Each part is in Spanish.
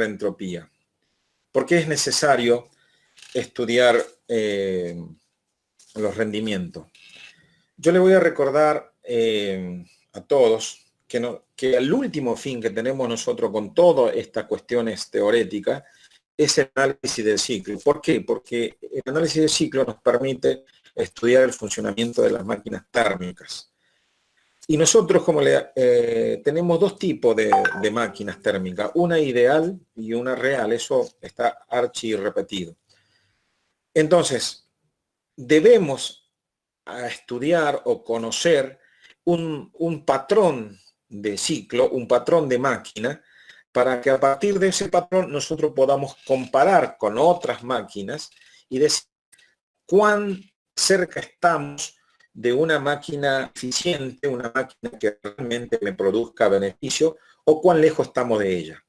entropía. ¿Por qué es necesario estudiar los rendimientos? Yo le voy a recordar a todos que el último fin que tenemos nosotros con todas estas cuestiones teoréticas es el análisis del ciclo. ¿Por qué? Porque el análisis del ciclo nos permite estudiar el funcionamiento de las máquinas térmicas. Y nosotros tenemos dos tipos de máquinas térmicas, una ideal y una real, eso está archi repetido. Entonces, debemos estudiar o conocer un patrón de ciclo, un patrón de máquina, para que a partir de ese patrón nosotros podamos comparar con otras máquinas y decir cuán cerca estamos de una máquina eficiente, una máquina que realmente me produzca beneficio, o cuán lejos estamos de ella.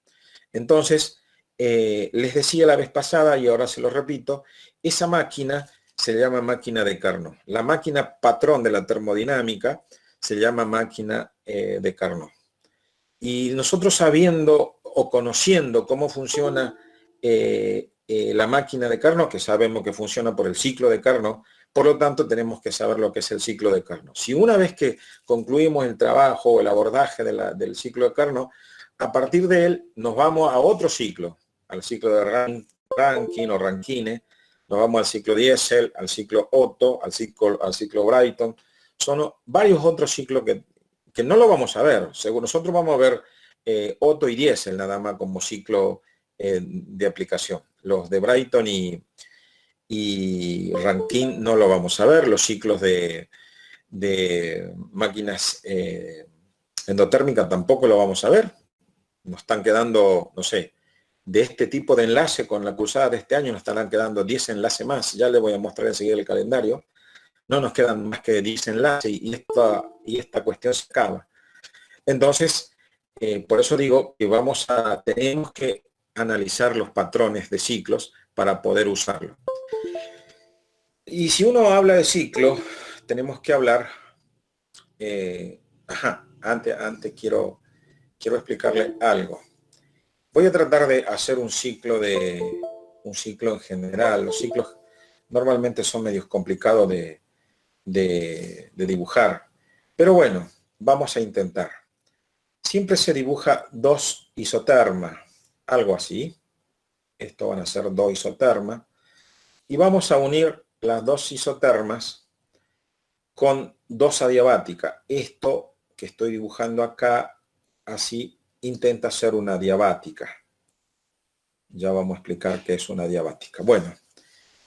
Entonces, les decía la vez pasada, y ahora se lo repito, esa máquina se llama máquina de Carnot. La máquina patrón de la termodinámica se llama máquina de Carnot. Y nosotros sabiendo o conociendo cómo funciona la máquina de Carnot, que sabemos que funciona por el ciclo de Carnot, por lo tanto tenemos que saber lo que es el ciclo de Carnot. Si una vez que concluimos el trabajo o el abordaje del ciclo de Carnot, a partir de él nos vamos a otro ciclo, al ciclo de Rankine o Rankine, nos vamos al ciclo Diesel, al ciclo Otto, al ciclo Brayton. Son varios otros ciclos que no lo vamos a ver. Según nosotros vamos a ver Otto y Diesel nada más como ciclo de aplicación. Los de Brayton y Rankine no lo vamos a ver. Los ciclos de máquinas endotérmicas tampoco lo vamos a ver. Nos están quedando, no sé, de este tipo de enlace con la cursada de este año nos estarán quedando 10 enlaces más. Ya les voy a mostrar enseguida el calendario. No nos quedan más que 10 enlaces y esta cuestión se acaba. Entonces, por eso digo que tenemos que analizar los patrones de ciclos para poder usarlo. Y si uno habla de ciclo, tenemos que hablar, antes quiero explicarle algo. Voy a tratar de hacer un ciclo en general. Los ciclos normalmente son medios complicados de dibujar. Pero bueno, vamos a intentar. Siempre se dibuja dos isotermas, algo así. Esto van a ser dos isotermas. Y vamos a unir las dos isotermas con dos adiabáticas. Esto que estoy dibujando acá, así, intenta ser una adiabática. Ya vamos a explicar qué es una adiabática. Bueno,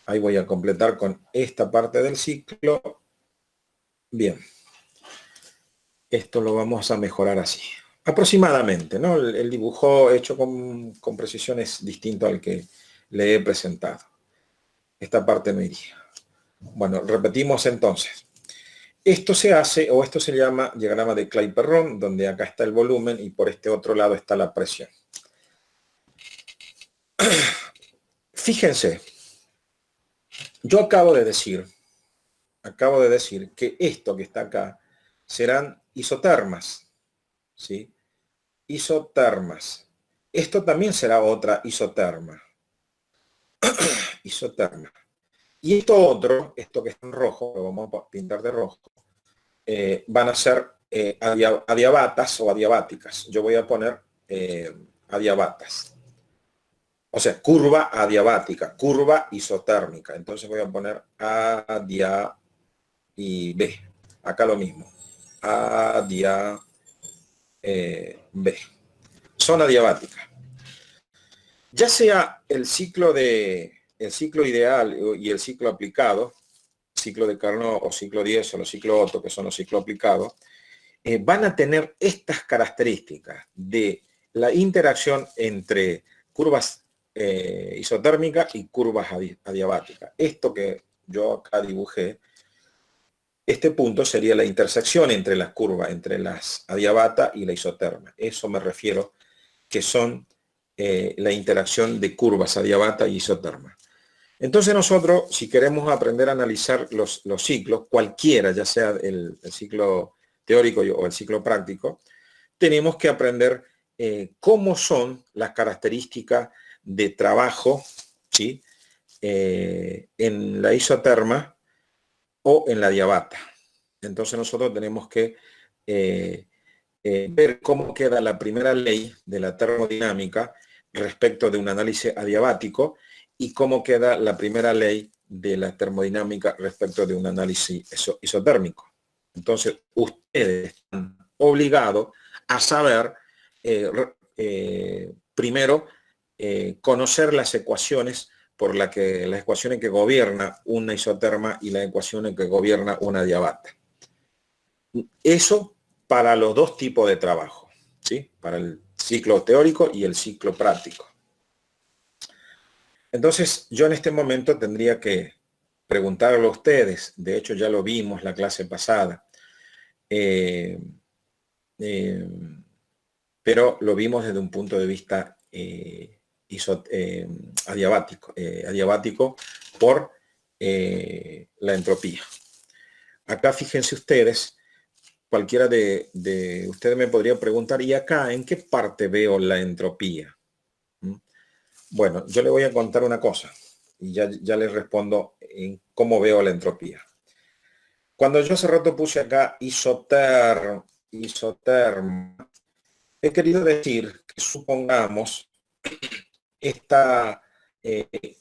ahí voy a completar con esta parte del ciclo. Bien. Esto lo vamos a mejorar así. Aproximadamente, ¿no? El dibujo hecho con precisión es distinto al que le he presentado. Esta parte no iría. Bueno, repetimos entonces. Esto se hace, o esto se llama diagrama de Clapeyron, donde acá está el volumen y por este otro lado está la presión. Fíjense, yo acabo de decir que esto que está acá serán isotermas, ¿sí? Isotermas. Esto también será otra isoterma. Isoterma. Y esto otro, esto que está en rojo, lo vamos a pintar de rojo, van a ser adiabatas o adiabáticas. Yo voy a poner adiabatas. O sea, curva adiabática, curva isotérmica. Entonces voy a poner A, dia y B. Acá lo mismo. A, dia, B. Son adiabáticas. Ya sea el ciclo ideal y el ciclo aplicado, ciclo de Carnot o ciclo Diesel o ciclo Otto, que son los ciclos aplicados, van a tener estas características de la interacción entre curvas isotérmicas y curvas adiabáticas. Esto que yo acá dibujé, este punto sería la intersección entre las curvas, entre las adiabata y la isoterma. Eso me refiero que son la interacción de curvas adiabata y isoterma. Entonces nosotros, si queremos aprender a analizar los ciclos, cualquiera, ya sea el ciclo teórico o el ciclo práctico, tenemos que aprender cómo son las características de trabajo, ¿sí? En la isoterma o en la diabata. Entonces nosotros tenemos que ver cómo queda la primera ley de la termodinámica respecto de un análisis adiabático y cómo queda la primera ley de la termodinámica respecto de un análisis isotérmico. Entonces, ustedes están obligados a saber, primero, conocer las ecuaciones las ecuaciones que gobierna una isoterma y las ecuaciones que gobierna una diabata. Eso para los dos tipos de trabajo, ¿sí? Para el ciclo teórico y el ciclo práctico. Entonces, yo en este momento tendría que preguntarle a ustedes, de hecho ya lo vimos la clase pasada, pero lo vimos desde un punto de vista adiabático por la entropía. Acá fíjense ustedes, cualquiera de ustedes me podría preguntar, ¿y acá en qué parte veo la entropía? Bueno, yo le voy a contar una cosa y ya les respondo en cómo veo la entropía. Cuando yo hace rato puse acá isoterma, he querido decir que supongamos esta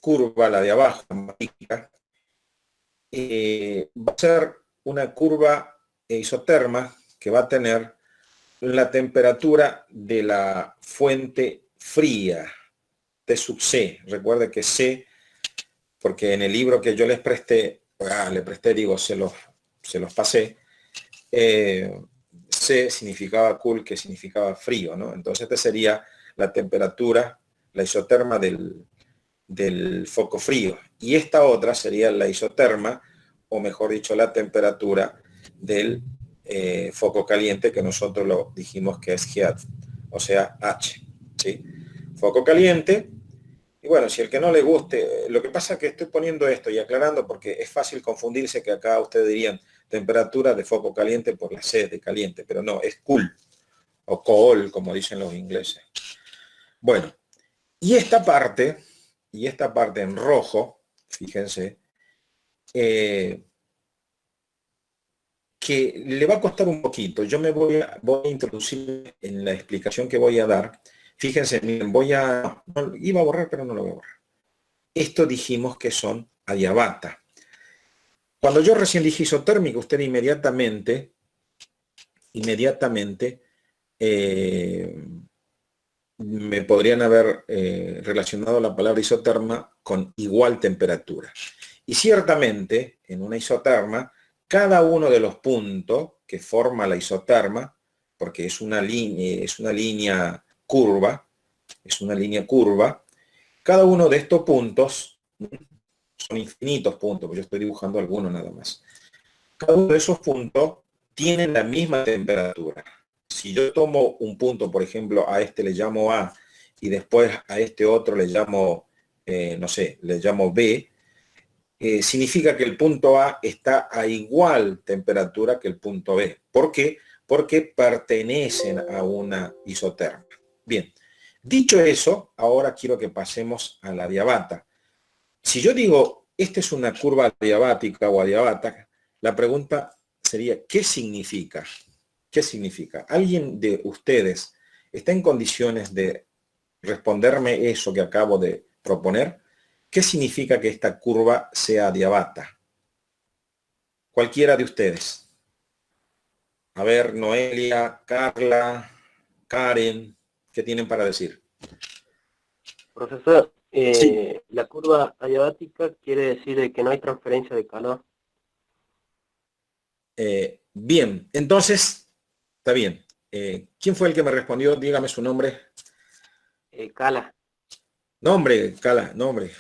curva, la de abajo, va a ser una curva isoterma que va a tener la temperatura de la fuente fría, T sub C. Recuerde que C, porque en el libro que yo les presté, digo, se los pasé, C significaba cool, que significaba frío, ¿no? Entonces esta sería la temperatura, la isoterma del foco frío. Y esta otra sería la isoterma, o mejor dicho, la temperatura del foco caliente, que nosotros lo dijimos que es heat, o sea, H, ¿sí? Foco caliente. Y bueno, si el que no le guste, lo que pasa es que estoy poniendo esto y aclarando porque es fácil confundirse, que acá ustedes dirían temperatura de foco caliente por la C de caliente, pero no, es cool o cool, como dicen los ingleses. Bueno, y esta parte en rojo, fíjense, que le va a costar un poquito. Yo me voy a introducir en la explicación que voy a dar. Fíjense, miren, iba a borrar, pero no lo voy a borrar. Esto dijimos que son adiabata. Cuando yo recién dije isotérmico, usted inmediatamente me podrían haber relacionado la palabra isoterma con igual temperatura. Y ciertamente, en una isoterma, cada uno de los puntos que forma la isoterma, porque es una línea curva, cada uno de estos puntos, son infinitos puntos, porque yo estoy dibujando algunos nada más. Cada uno de esos puntos tiene la misma temperatura. Si yo tomo un punto, por ejemplo, a este le llamo A y después a este otro le llamo, no sé, le llamo B, significa que el punto A está a igual temperatura que el punto B. ¿Por qué? Porque pertenecen a una isoterma. Bien, dicho eso, ahora quiero que pasemos a la diabata. Si yo digo, esta es una curva adiabática o adiabata, la pregunta sería, ¿qué significa? ¿Qué significa? ¿Alguien de ustedes está en condiciones de responderme eso que acabo de proponer? ¿Qué significa que esta curva sea adiabata? Cualquiera de ustedes. A ver, Noelia, Carla, Karen, ¿qué tienen para decir? Profesor, Sí. la curva adiabática quiere decir que no hay transferencia de calor. Bien, entonces, está bien. ¿Quién fue el que me respondió? Dígame su nombre. Cala. Nombre, Cala, nombre.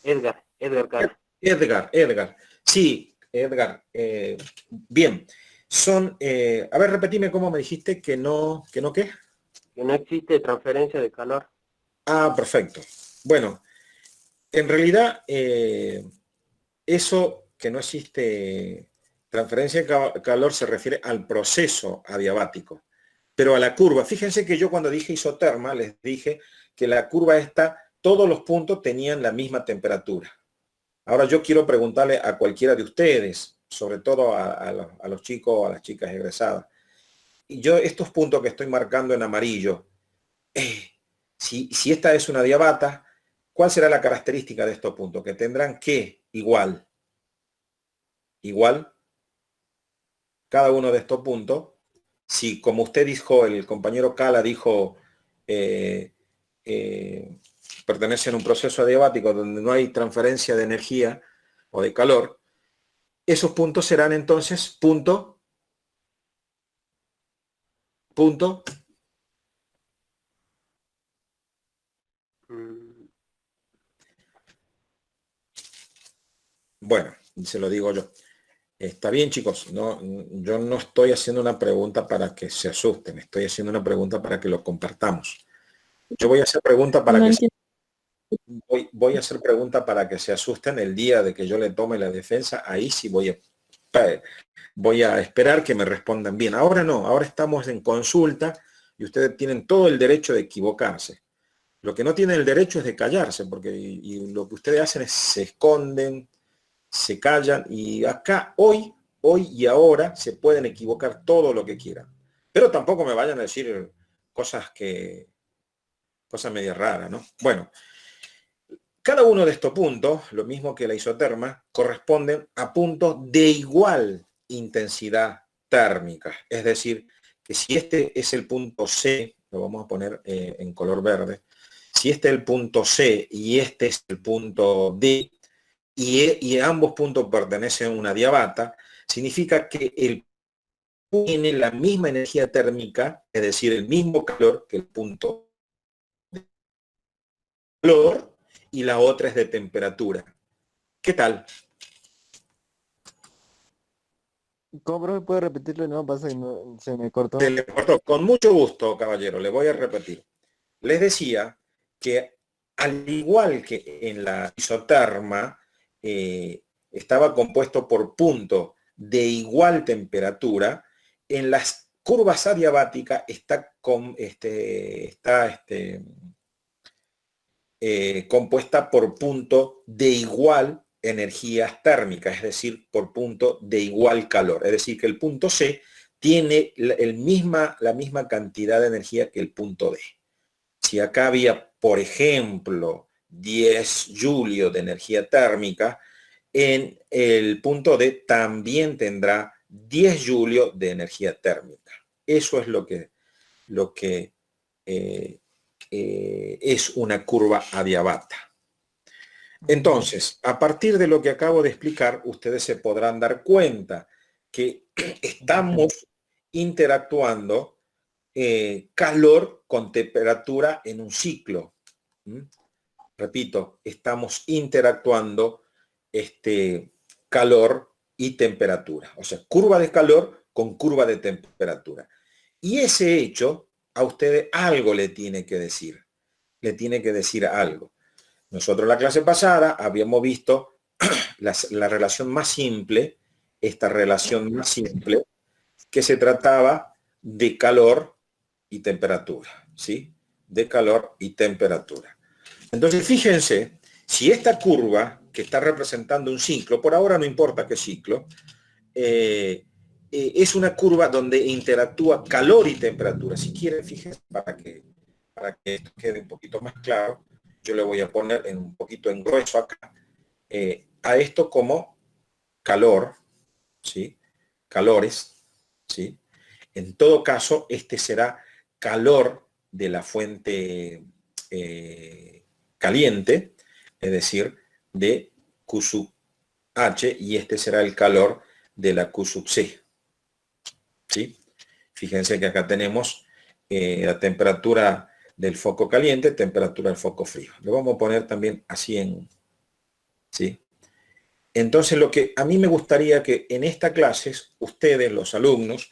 Edgar Cala. Edgar. Sí, Edgar. Bien. A ver, repetime cómo me dijiste que no qué. Que no existe transferencia de calor. Ah, perfecto. Bueno, en realidad, eso que no existe transferencia de calor se refiere al proceso adiabático. Pero a la curva, fíjense que yo cuando dije isoterma, les dije que la curva esta, todos los puntos tenían la misma temperatura. Ahora yo quiero preguntarle a cualquiera de ustedes, sobre todo a los chicos o a las chicas egresadas, y yo estos puntos que estoy marcando en amarillo, si esta es una diabata, ¿cuál será la característica de estos puntos? Que tendrán que igual, cada uno de estos puntos, si como usted dijo, el compañero Cala dijo, eh, pertenecen a un proceso adiabático donde no hay transferencia de energía o de calor, esos puntos serán entonces punto. Mm, Bueno, se lo digo yo. Está bien, chicos, no, yo no estoy haciendo una pregunta para que se asusten, estoy haciendo una pregunta para que lo compartamos. Yo voy a hacer pregunta para No que entiendo. voy a hacer pregunta para que se asusten el día de que yo le tome la defensa, ahí sí voy a esperar que me respondan bien. Ahora no, ahora estamos en consulta y ustedes tienen todo el derecho de equivocarse. Lo que no tienen el derecho es de callarse, porque y lo que ustedes hacen es se esconden, se callan y acá hoy y ahora se pueden equivocar todo lo que quieran. Pero tampoco me vayan a decir cosas medio raras, ¿no? Bueno, cada uno de estos puntos, lo mismo que la isoterma, corresponden a puntos de igual intensidad térmica. Es decir, que si este es el punto C, lo vamos a poner en color verde, si este es el punto C y este es el punto D, y ambos puntos pertenecen a una diabata, significa que el punto tiene la misma energía térmica, es decir, el mismo calor que el punto de calor, y la otra es de temperatura. ¿Qué tal? ¿Cómo me puede repetirlo? No, pasa que se me Se cortó. le cortó. Con mucho gusto, caballero, le voy a repetir. Les decía que al igual que en la isoterma, estaba compuesto por puntos de igual temperatura, en las curvas adiabáticas está compuesta por puntos de igual energías térmicas, es decir, por punto de igual calor. Es decir, que el punto C tiene la misma cantidad de energía que el punto D. Si acá había, por ejemplo, 10 julios de energía térmica, en el punto D también tendrá 10 julios de energía térmica. Eso es lo que es una curva adiabata. Entonces, a partir de lo que acabo de explicar, ustedes se podrán dar cuenta que estamos interactuando calor con temperatura en un ciclo. ¿Mm? Repito, estamos interactuando calor y temperatura. O sea, curva de calor con curva de temperatura. Y ese hecho a ustedes algo le tiene que decir. Le tiene que decir algo. Nosotros en la clase pasada habíamos visto la relación más simple, esta relación más simple, que se trataba de calor y temperatura, ¿sí? De calor y temperatura. Entonces, fíjense, si esta curva, que está representando un ciclo, por ahora no importa qué ciclo, es una curva donde interactúa calor y temperatura. Si quieren, fíjense, para que esto quede un poquito más claro, yo le voy a poner un poquito en grueso acá, a esto como calor, ¿sí? Calores, ¿sí? En todo caso, este será calor de la fuente caliente, es decir, de Q sub H, y este será el calor de la Q sub C. ¿Sí? Fíjense que acá tenemos la temperatura del foco caliente, temperatura del foco frío. Lo vamos a poner también así en... ¿sí? Entonces, lo que a mí me gustaría que en esta clase, ustedes, los alumnos,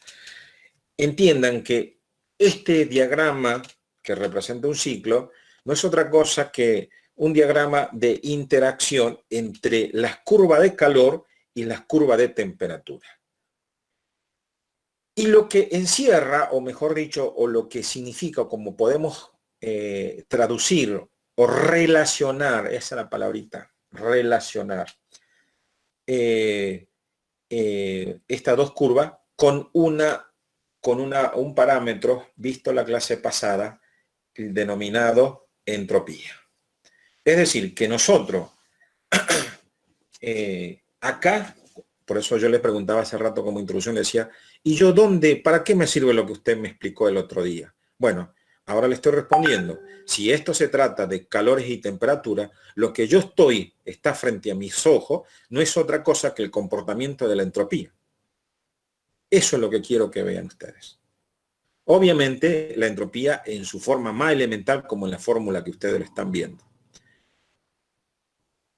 entiendan que este diagrama que representa un ciclo no es otra cosa que un diagrama de interacción entre las curvas de calor y las curvas de temperatura. Y lo que encierra, o mejor dicho, o lo que significa, o como podemos traducir o relacionar, esa es la palabrita, relacionar, estas dos curvas con un parámetro visto la clase pasada, denominado entropía. Es decir, que nosotros acá, por eso yo le preguntaba hace rato como introducción, le decía, ¿y yo dónde, para qué me sirve lo que usted me explicó el otro día? Bueno, ahora le estoy respondiendo. Si esto se trata de calores y temperatura, lo que yo está frente a mis ojos, no es otra cosa que el comportamiento de la entropía. Eso es lo que quiero que vean ustedes. Obviamente, la entropía en su forma más elemental, como en la fórmula que ustedes lo están viendo.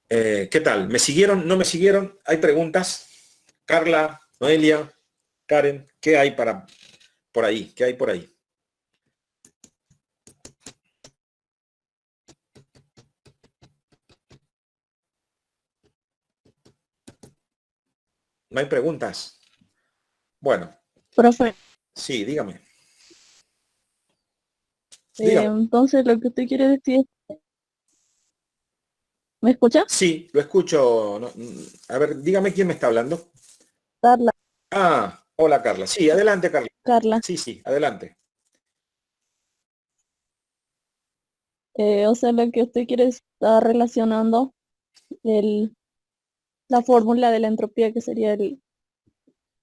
¿Qué tal? ¿Me siguieron? ¿No me siguieron? ¿Hay preguntas? Carla, Noelia, Karen, ¿qué hay por ahí? ¿Qué hay por ahí? ¿No hay preguntas? Bueno, Profe, sí, dígame. Dígame. entonces lo que usted quiere decir, ¿me escucha? Sí, lo escucho. A ver, dígame quién me está hablando. Carla, Ah, hola Carla. Sí, adelante Carla. Carla. Sí, adelante. O sea, lo que usted quiere estar relacionando la fórmula de la entropía, que sería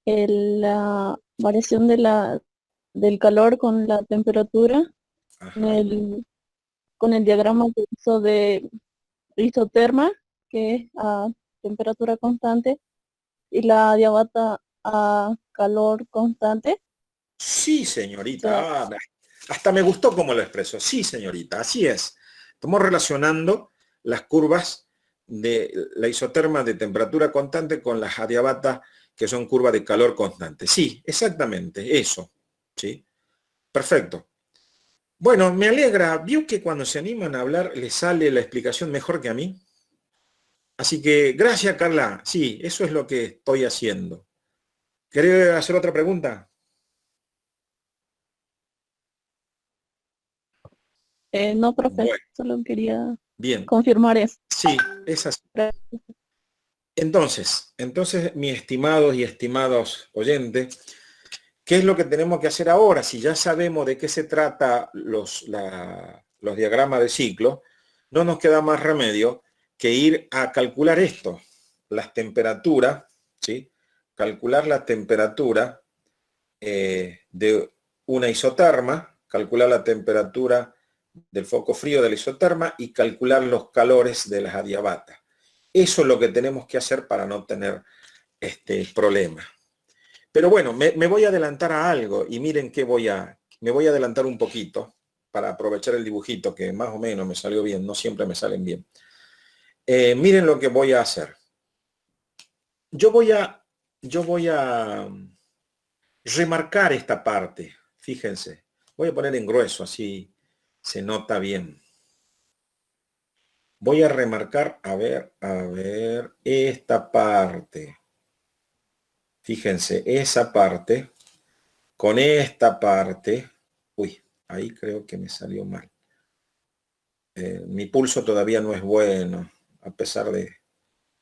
la variación del calor con la temperatura, con Ajá. con el diagrama que hizo de isoterma, que es a temperatura constante, y la adiabata a calor constante. Sí, O sea, señorita. Ah, hasta me gustó cómo lo expresó. Sí, señorita, así es. Estamos relacionando las curvas de la isoterma de temperatura constante con las adiabatas, que son curvas de calor constante. Sí, exactamente, eso. ¿Sí? Perfecto. Bueno, me alegra. ¿Vio que cuando se animan a hablar les sale la explicación mejor que a mí? Así que gracias, Carla. Sí, eso es lo que estoy haciendo. ¿Querés hacer otra pregunta? no, profe, Bueno, solo quería bien. confirmar eso. Sí, es así. Entonces, mis estimados y estimados oyentes, ¿qué es lo que tenemos que hacer ahora? Si ya sabemos de qué se trata los diagramas de ciclo, no nos queda más remedio que ir a calcular esto, las temperaturas, ¿sí? Calcular la temperatura de una isoterma, calcular la temperatura del foco frío de la isoterma y calcular los calores de las adiabatas. Eso es lo que tenemos que hacer para no tener este problema. Pero bueno, me voy a adelantar a algo y miren que me voy a adelantar un poquito para aprovechar el dibujito que más o menos me salió bien, no siempre me salen bien. Miren lo que voy a hacer. Yo voy a remarcar esta parte, fíjense. Voy a poner en grueso, así se nota bien. Voy a remarcar, a ver, esta parte. Fíjense, esa parte, con esta parte, uy, ahí creo que me salió mal. Mi pulso todavía no es bueno, a pesar de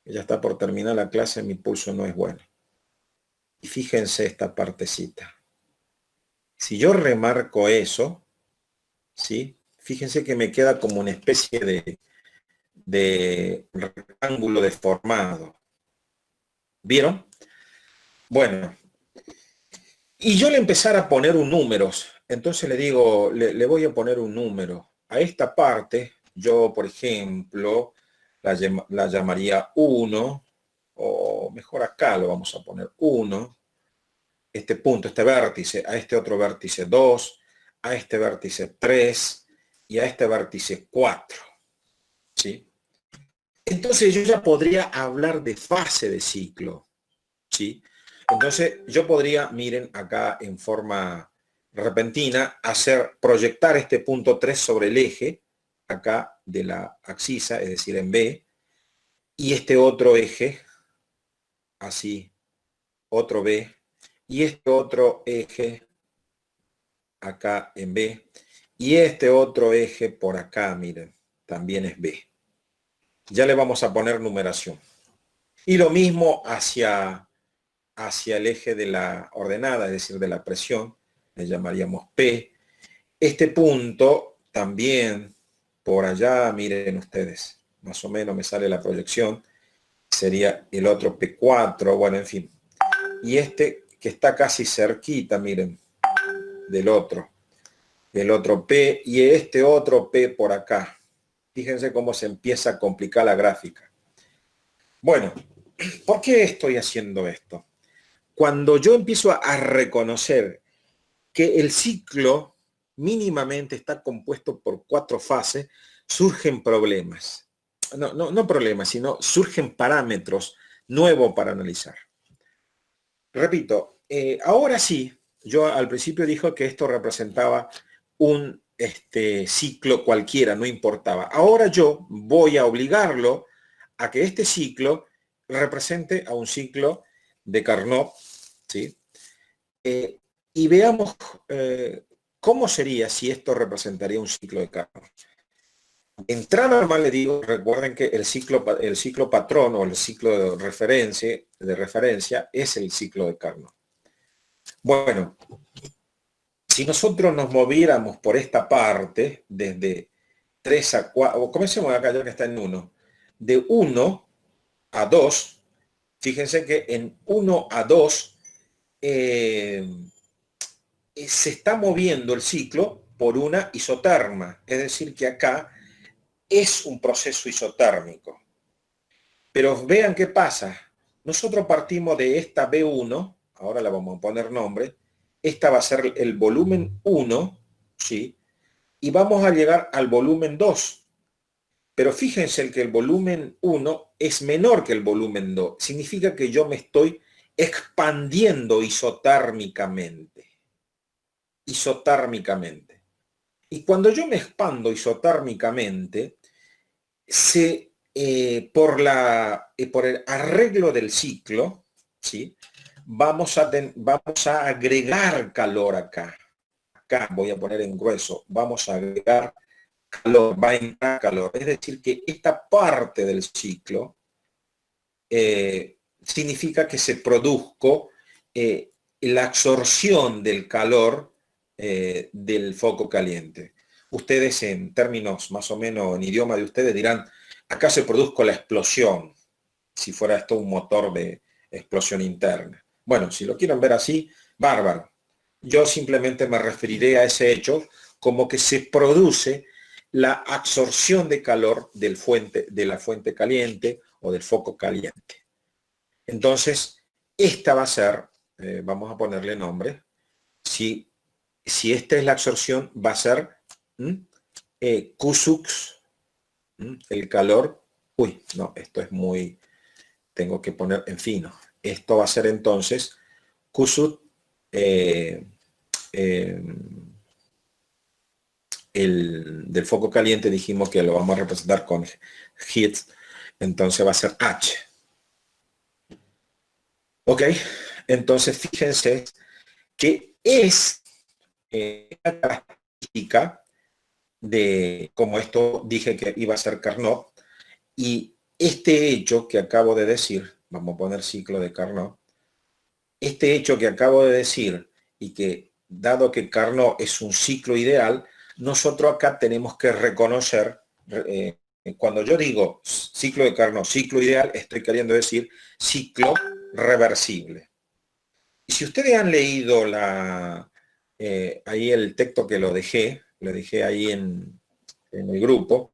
que ya está por terminar la clase, mi pulso no es bueno. Y fíjense esta partecita. Si yo remarco eso, ¿sí? Fíjense que me queda como una especie de rectángulo deformado. ¿Vieron? Bueno, y yo le empezara a poner un número, entonces le digo, le voy a poner un número. A esta parte, yo, por ejemplo, la llamaría 1, o mejor acá lo vamos a poner 1, este punto, este vértice, a este otro vértice 2, a este vértice 3 y a este vértice 4. ¿Sí? Entonces yo ya podría hablar de fase de ciclo. ¿Sí? Entonces yo podría, miren, acá en forma repentina, proyectar este punto 3 sobre el eje, acá de la axisa, es decir, en B, y este otro eje, así, otro B, y este otro eje acá en B, y este otro eje por acá, miren, también es B. Ya le vamos a poner numeración. Y lo mismo hacia el eje de la ordenada, es decir, de la presión, le llamaríamos P. Este punto también por allá, miren ustedes, más o menos me sale la proyección, sería el otro P4, bueno, en fin. Y este que está casi cerquita, miren, del otro, el otro P y este otro P por acá. Fíjense cómo se empieza a complicar la gráfica. Bueno, ¿por qué estoy haciendo esto? Cuando yo empiezo a reconocer que el ciclo mínimamente está compuesto por 4 fases, surgen problemas. No problemas, sino surgen parámetros nuevos para analizar. Repito, ahora sí, yo al principio dijo que esto representaba un ciclo cualquiera, no importaba. Ahora yo voy a obligarlo a que este ciclo represente a un ciclo de Carnot, ¿sí? Y veamos cómo sería si esto representaría un ciclo de Carnot. Entrada normal, le digo, recuerden que el ciclo patrón o el ciclo de referencia es el ciclo de Carnot. Bueno, si nosotros nos moviéramos por esta parte, desde 3 a 4, o comencemos acá ya que está en 1, de 1 a 2, fíjense que en 1 a 2 se está moviendo el ciclo por una isoterma, es decir, que acá es un proceso isotérmico. Pero vean qué pasa. Nosotros partimos de esta B1, ahora la vamos a poner nombre, esta va a ser el volumen 1, ¿sí? Y vamos a llegar al volumen 2. Pero fíjense que el volumen 1 es menor que el volumen 2. Significa que yo me estoy expandiendo isotérmicamente. Isotérmicamente. Y cuando yo me expando isotérmicamente, por el arreglo del ciclo, ¿sí? Vamos a agregar calor acá. Acá voy a poner en grueso. Vamos a agregar calor, va a entrar calor. Es decir, que esta parte del ciclo significa que se produjo la absorción del calor del foco caliente. Ustedes en términos más o menos en idioma de ustedes dirán, acá se produjo la explosión, si fuera esto un motor de explosión interna. Bueno, si lo quieren ver así, bárbaro. Yo simplemente me referiré a ese hecho como que se produce la absorción de calor de la fuente caliente o del foco caliente. Entonces, esta va a ser, vamos a ponerle nombre, si esta es la absorción, va a ser Qsux, el calor. Uy, no, esto es muy, tengo que poner en fino. Esto va a ser entonces Qsut del foco caliente, dijimos que lo vamos a representar con heat, entonces va a ser H. Ok, entonces fíjense que es la característica de, como esto dije que iba a ser Carnot, y este hecho que acabo de decir, vamos a poner ciclo de Carnot, este hecho que acabo de decir y que dado que Carnot es un ciclo ideal, nosotros acá tenemos que reconocer, cuando yo digo ciclo de Carnot, ciclo ideal, estoy queriendo decir ciclo reversible. Y si ustedes han leído ahí el texto que lo dejé ahí en el grupo,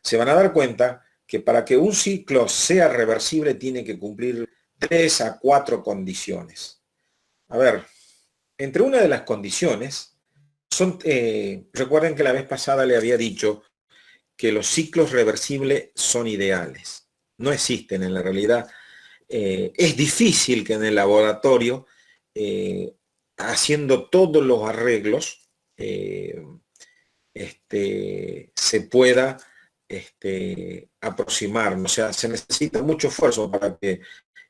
se van a dar cuenta que para que un ciclo sea reversible tiene que cumplir 3 a 4 condiciones. A ver, entre una de las condiciones son, recuerden que la vez pasada le había dicho que los ciclos reversibles son ideales. No existen en la realidad. Es difícil que en el laboratorio, haciendo todos los arreglos, se pueda aproximar. O sea, se necesita mucho esfuerzo para que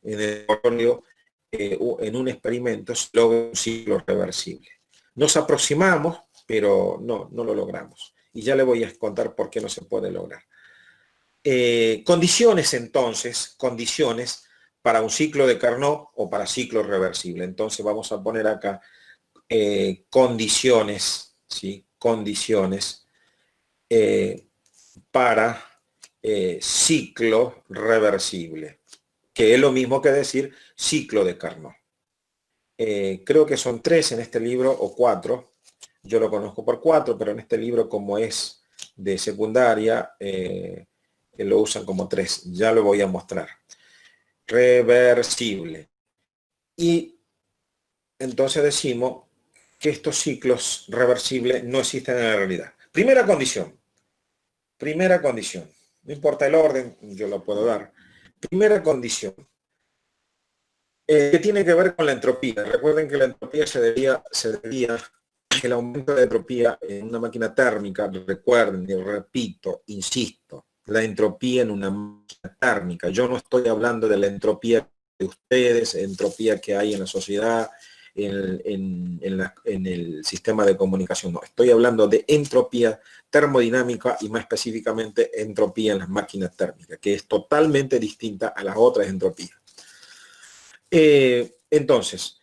en el laboratorio en un experimento se logra un ciclo reversible. Nos aproximamos, pero no lo logramos. Y ya le voy a contar por qué no se puede lograr. Condiciones entonces, condiciones para un ciclo de Carnot o para ciclo reversible. Entonces vamos a poner acá condiciones, ¿sí? Condiciones para ciclo reversible, que es lo mismo que decir ciclo de Carnot. Creo que son 3 en este libro o 4. Yo lo conozco por 4, pero en este libro, como es de secundaria, lo usan como 3. Ya lo voy a mostrar. Reversible. Y entonces decimos que estos ciclos reversibles no existen en la realidad. Primera condición. No importa el orden, yo lo puedo dar. Primera condición. Que tiene que ver con la entropía. Recuerden que la entropía se debía el aumento de entropía en una máquina térmica. Recuerden, y repito, insisto, la entropía en una máquina térmica. Yo no estoy hablando de la entropía de ustedes, entropía que hay en la sociedad, en el sistema de comunicación. No, estoy hablando de entropía termodinámica y más específicamente entropía en las máquinas térmicas, que es totalmente distinta a las otras entropías. Entonces,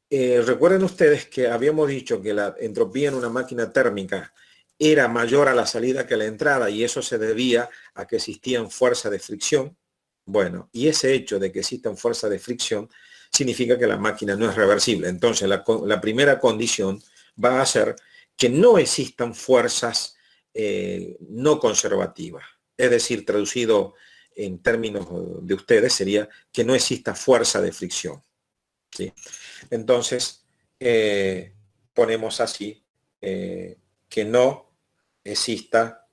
recuerden ustedes que habíamos dicho que la entropía en una máquina térmica era mayor a la salida que a la entrada y eso se debía a que existían fuerzas de fricción. Bueno, y ese hecho de que existan fuerzas de fricción significa que la máquina no es reversible. Entonces, la primera condición va a ser que no existan fuerzas no conservativas. Es decir, traducido en términos de ustedes, sería que no exista fuerza de fricción, ¿sí? Entonces, ponemos así, que no exista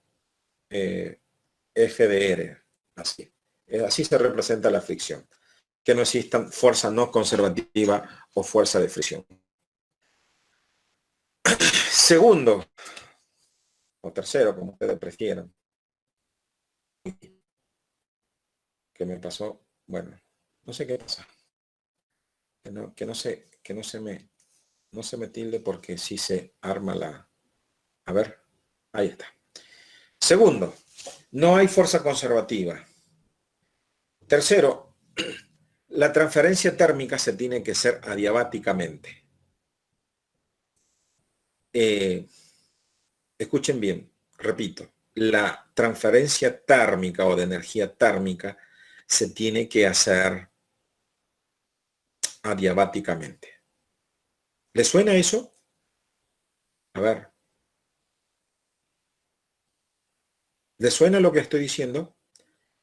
F de R, así. Así se representa la fricción, que no existan fuerza no conservativa o fuerza de fricción. Segundo, o tercero, como ustedes prefieran. ¿Qué me pasó? Bueno, no sé qué pasa. Que no se me tilde porque sí se arma la... A ver, ahí está. Segundo, no hay fuerza conservativa. Tercero, la transferencia térmica se tiene que hacer adiabáticamente. Escuchen bien, repito, la transferencia térmica o de energía térmica se tiene que hacer adiabáticamente. ¿Le suena eso? A ver. ¿Le suena lo que estoy diciendo?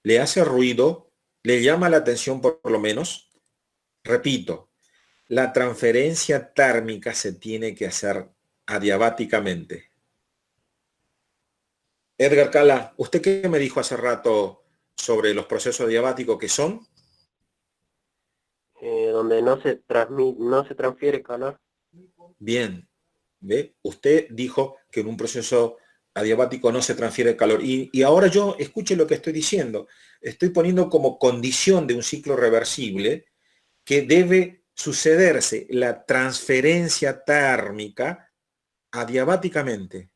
¿Le hace ruido? ¿Le llama la atención por lo menos? Repito, la transferencia térmica se tiene que hacer adiabáticamente. Edgar Cala, ¿usted qué me dijo hace rato sobre los procesos adiabáticos que son? Donde no se transfiere calor. Bien, ¿ve? Usted dijo que en un proceso adiabático no se transfiere calor. Y ahora yo, escuche lo que estoy diciendo. Estoy poniendo como condición de un ciclo reversible que debe sucederse la transferencia térmica adiabáticamente.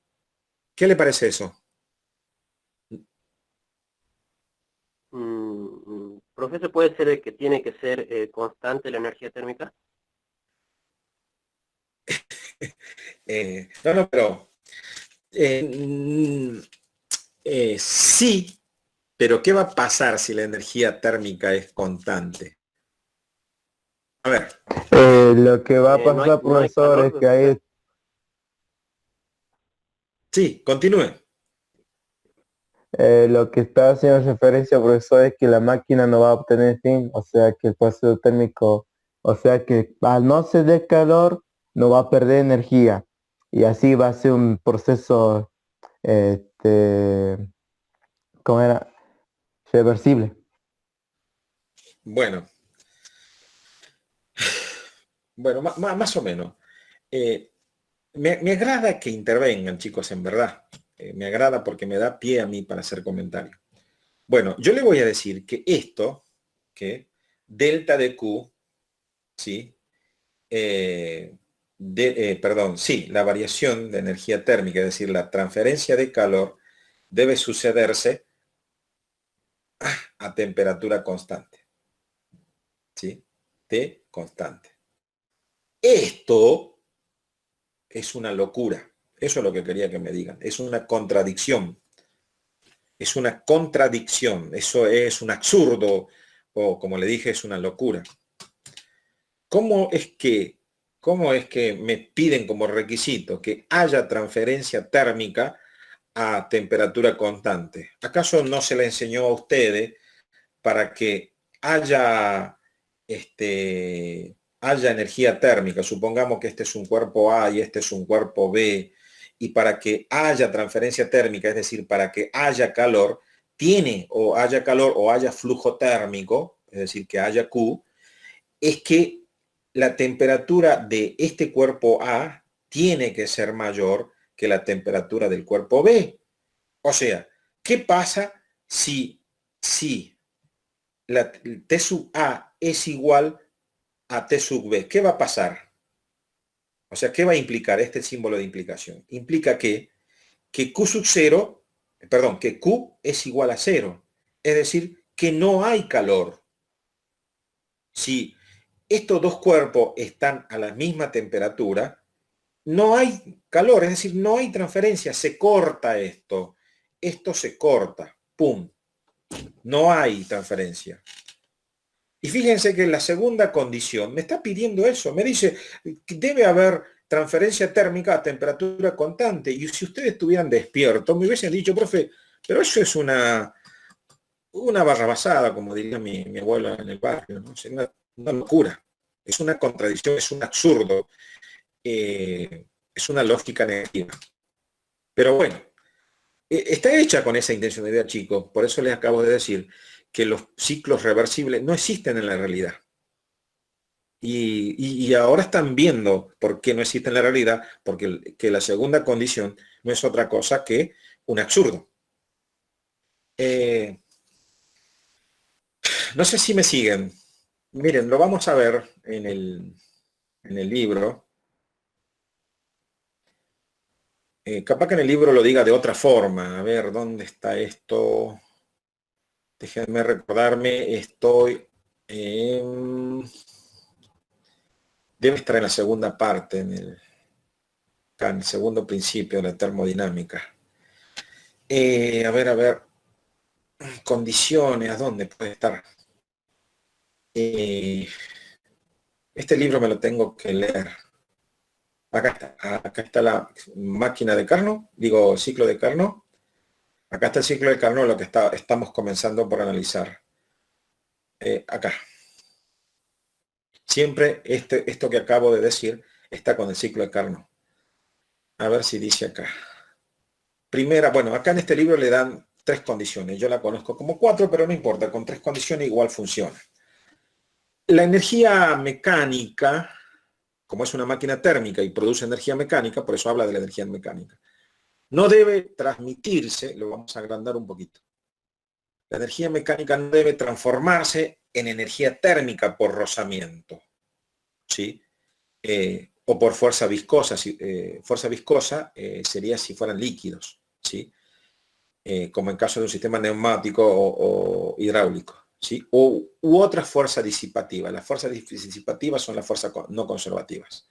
¿Qué le parece eso? Profesor, ¿puede ser que tiene que ser constante la energía térmica? No, pero sí, pero ¿qué va a pasar si la energía térmica es constante? A ver. Lo que va a pasar, no hay profesor, calor, es que ahí Sí, continúe. lo que está haciendo referencia, profesor, es que la máquina no va a obtener fin, o sea que el proceso térmico, o sea que al no ceder calor, no va a perder energía. Y así va a ser un proceso, este, ¿cómo era? Reversible. Bueno, más o menos. Me agrada que intervengan, chicos, en verdad. Me agrada porque me da pie a mí para hacer comentarios. Bueno, yo le voy a decir que esto, que delta de Q, ¿sí? La variación de energía térmica, es decir, la transferencia de calor, debe sucederse a temperatura constante, ¿sí? T constante. Esto es una locura. Eso es lo que quería que me digan. Es una contradicción. Es una contradicción. Eso es un absurdo, o como le dije, es una locura. ¿Cómo es que me piden como requisito que haya transferencia térmica a temperatura constante? ¿Acaso no se le enseñó a ustedes para que haya, haya energía térmica? Supongamos que este es un cuerpo A y este es un cuerpo B, y para que haya transferencia térmica, es decir, para que haya calor, o haya flujo térmico, es decir, que haya Q, es que la temperatura de este cuerpo A tiene que ser mayor que la temperatura del cuerpo B. O sea, ¿qué pasa si la T sub A es igual a T sub B? ¿Qué va a pasar? O sea, ¿qué va a implicar este símbolo de implicación? Implica que Q sub 0, perdón, que Q es igual a 0. Es decir, que no hay calor. Si estos dos cuerpos están a la misma temperatura, no hay calor, es decir, no hay transferencia, se corta esto. Esto se corta, ¡pum! No hay transferencia. Y fíjense que la segunda condición me está pidiendo eso, me dice que debe haber transferencia térmica a temperatura constante. Y si ustedes estuvieran despiertos, me hubiesen dicho, profe, pero eso es una barrabasada, como diría mi abuela en el barrio, ¿no? Es una locura, es una contradicción, es un absurdo, es una lógica negativa. Pero bueno, está hecha con esa intencionalidad, chicos. Por eso les acabo de decir que los ciclos reversibles no existen en la realidad. Y ahora están viendo por qué no existe en la realidad, porque que la segunda condición no es otra cosa que un absurdo. No sé si me siguen. Miren, lo vamos a ver en el libro. Capaz que en el libro lo diga de otra forma. A ver, ¿dónde está esto? Déjenme recordarme. Estoy debe estar en la segunda parte, en el segundo principio de la termodinámica. A ver. Condiciones, ¿a dónde puede estar? Este libro me lo tengo que leer. Acá está la máquina de Carnot, digo ciclo de Carnot. Acá está el ciclo de Carnot, lo que estamos comenzando por analizar. Acá. Siempre esto que acabo de decir está con el ciclo de Carnot. A ver si dice acá. Primera, bueno, acá en este libro le dan 3 condiciones. Yo la conozco como 4, pero no importa. Con 3 condiciones igual funciona. La energía mecánica, como es una máquina térmica y produce energía mecánica, por eso habla de la energía mecánica, no debe transmitirse, lo vamos a agrandar un poquito. La energía mecánica no debe transformarse en energía térmica por rozamiento, ¿sí? O por fuerza viscosa. Fuerza viscosa sería si fueran líquidos, ¿sí? Como en caso de un sistema neumático o hidráulico, ¿sí? U otra fuerza disipativa. Las fuerzas disipativas son las fuerzas no conservativas.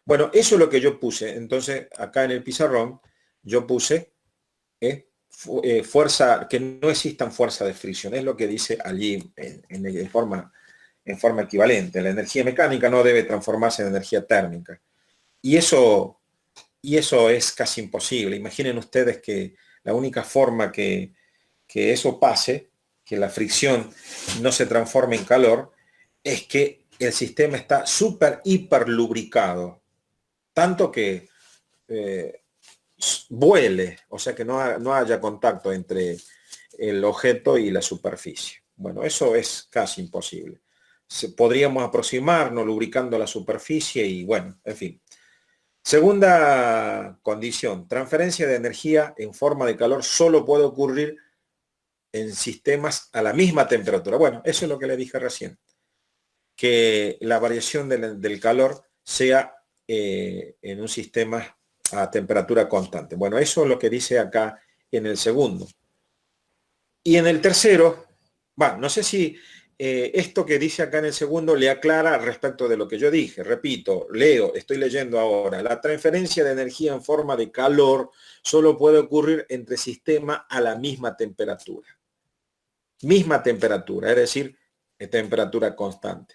Bueno, eso es lo que yo puse. Entonces, acá en el pizarrón, yo puse fuerza, que no existan fuerzas de fricción. Es lo que dice allí en forma equivalente. La energía mecánica no debe transformarse en energía térmica. Y eso es casi imposible. Imaginen ustedes que la única forma que eso pase, que la fricción no se transforme en calor, es que el sistema está súper, hiper lubricado. Tanto que vuele, o sea que no haya contacto entre el objeto y la superficie. Bueno, eso es casi imposible. Podríamos aproximarnos lubricando la superficie y bueno, en fin. Segunda condición, transferencia de energía en forma de calor solo puede ocurrir en sistemas a la misma temperatura. Bueno, eso es lo que le dije recién. que la variación del calor sea en un sistema a temperatura constante. Bueno, eso es lo que dice acá en el segundo. Y en el tercero, bueno, no sé si esto que dice acá en el segundo le aclara respecto de lo que yo dije. Repito, estoy leyendo ahora. La transferencia de energía en forma de calor solo puede ocurrir entre sistemas a la misma temperatura. Misma temperatura, es decir, temperatura constante.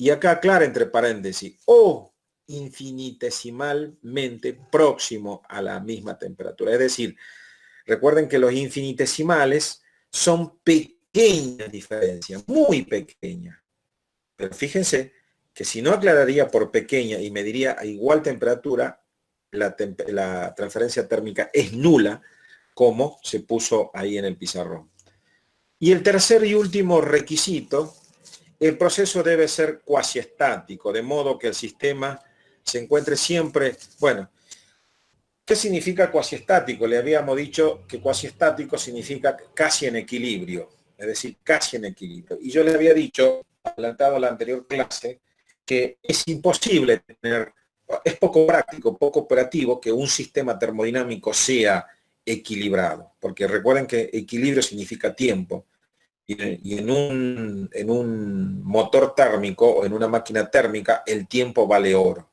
Y acá aclara entre paréntesis, o infinitesimalmente próximo a la misma temperatura. Es decir, recuerden que los infinitesimales son pequeñas diferencias, muy pequeñas. Pero fíjense que si no aclararía por pequeña y mediría a igual temperatura, la transferencia térmica es nula, como se puso ahí en el pizarrón. Y el tercer y último requisito, el proceso debe ser cuasiestático, de modo que el sistema se encuentre siempre, bueno, ¿qué significa cuasiestático? Le habíamos dicho que cuasiestático significa casi en equilibrio, es decir, casi en equilibrio. Y yo le había dicho, adelantado a la anterior clase, que es imposible tener, es poco práctico, poco operativo que un sistema termodinámico sea equilibrado, porque recuerden que equilibrio significa tiempo. Y en un motor térmico o en una máquina térmica, el tiempo vale oro.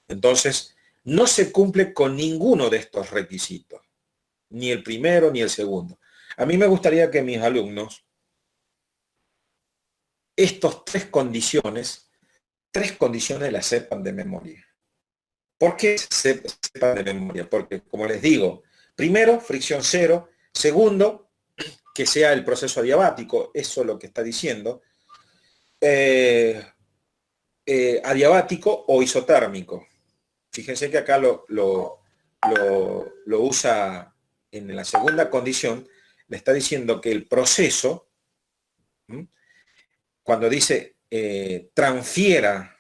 Entonces, no se cumple con ninguno de estos requisitos, ni el primero ni el segundo. A mí me gustaría que mis alumnos, estos tres condiciones las sepan de memoria. ¿Por qué sepan de memoria? Porque, como les digo, primero, fricción cero. Segundo, que sea el proceso adiabático, eso es lo que está diciendo, adiabático o isotérmico. Fíjense que acá lo usa en la segunda condición, le está diciendo que el proceso, cuando dice transfiera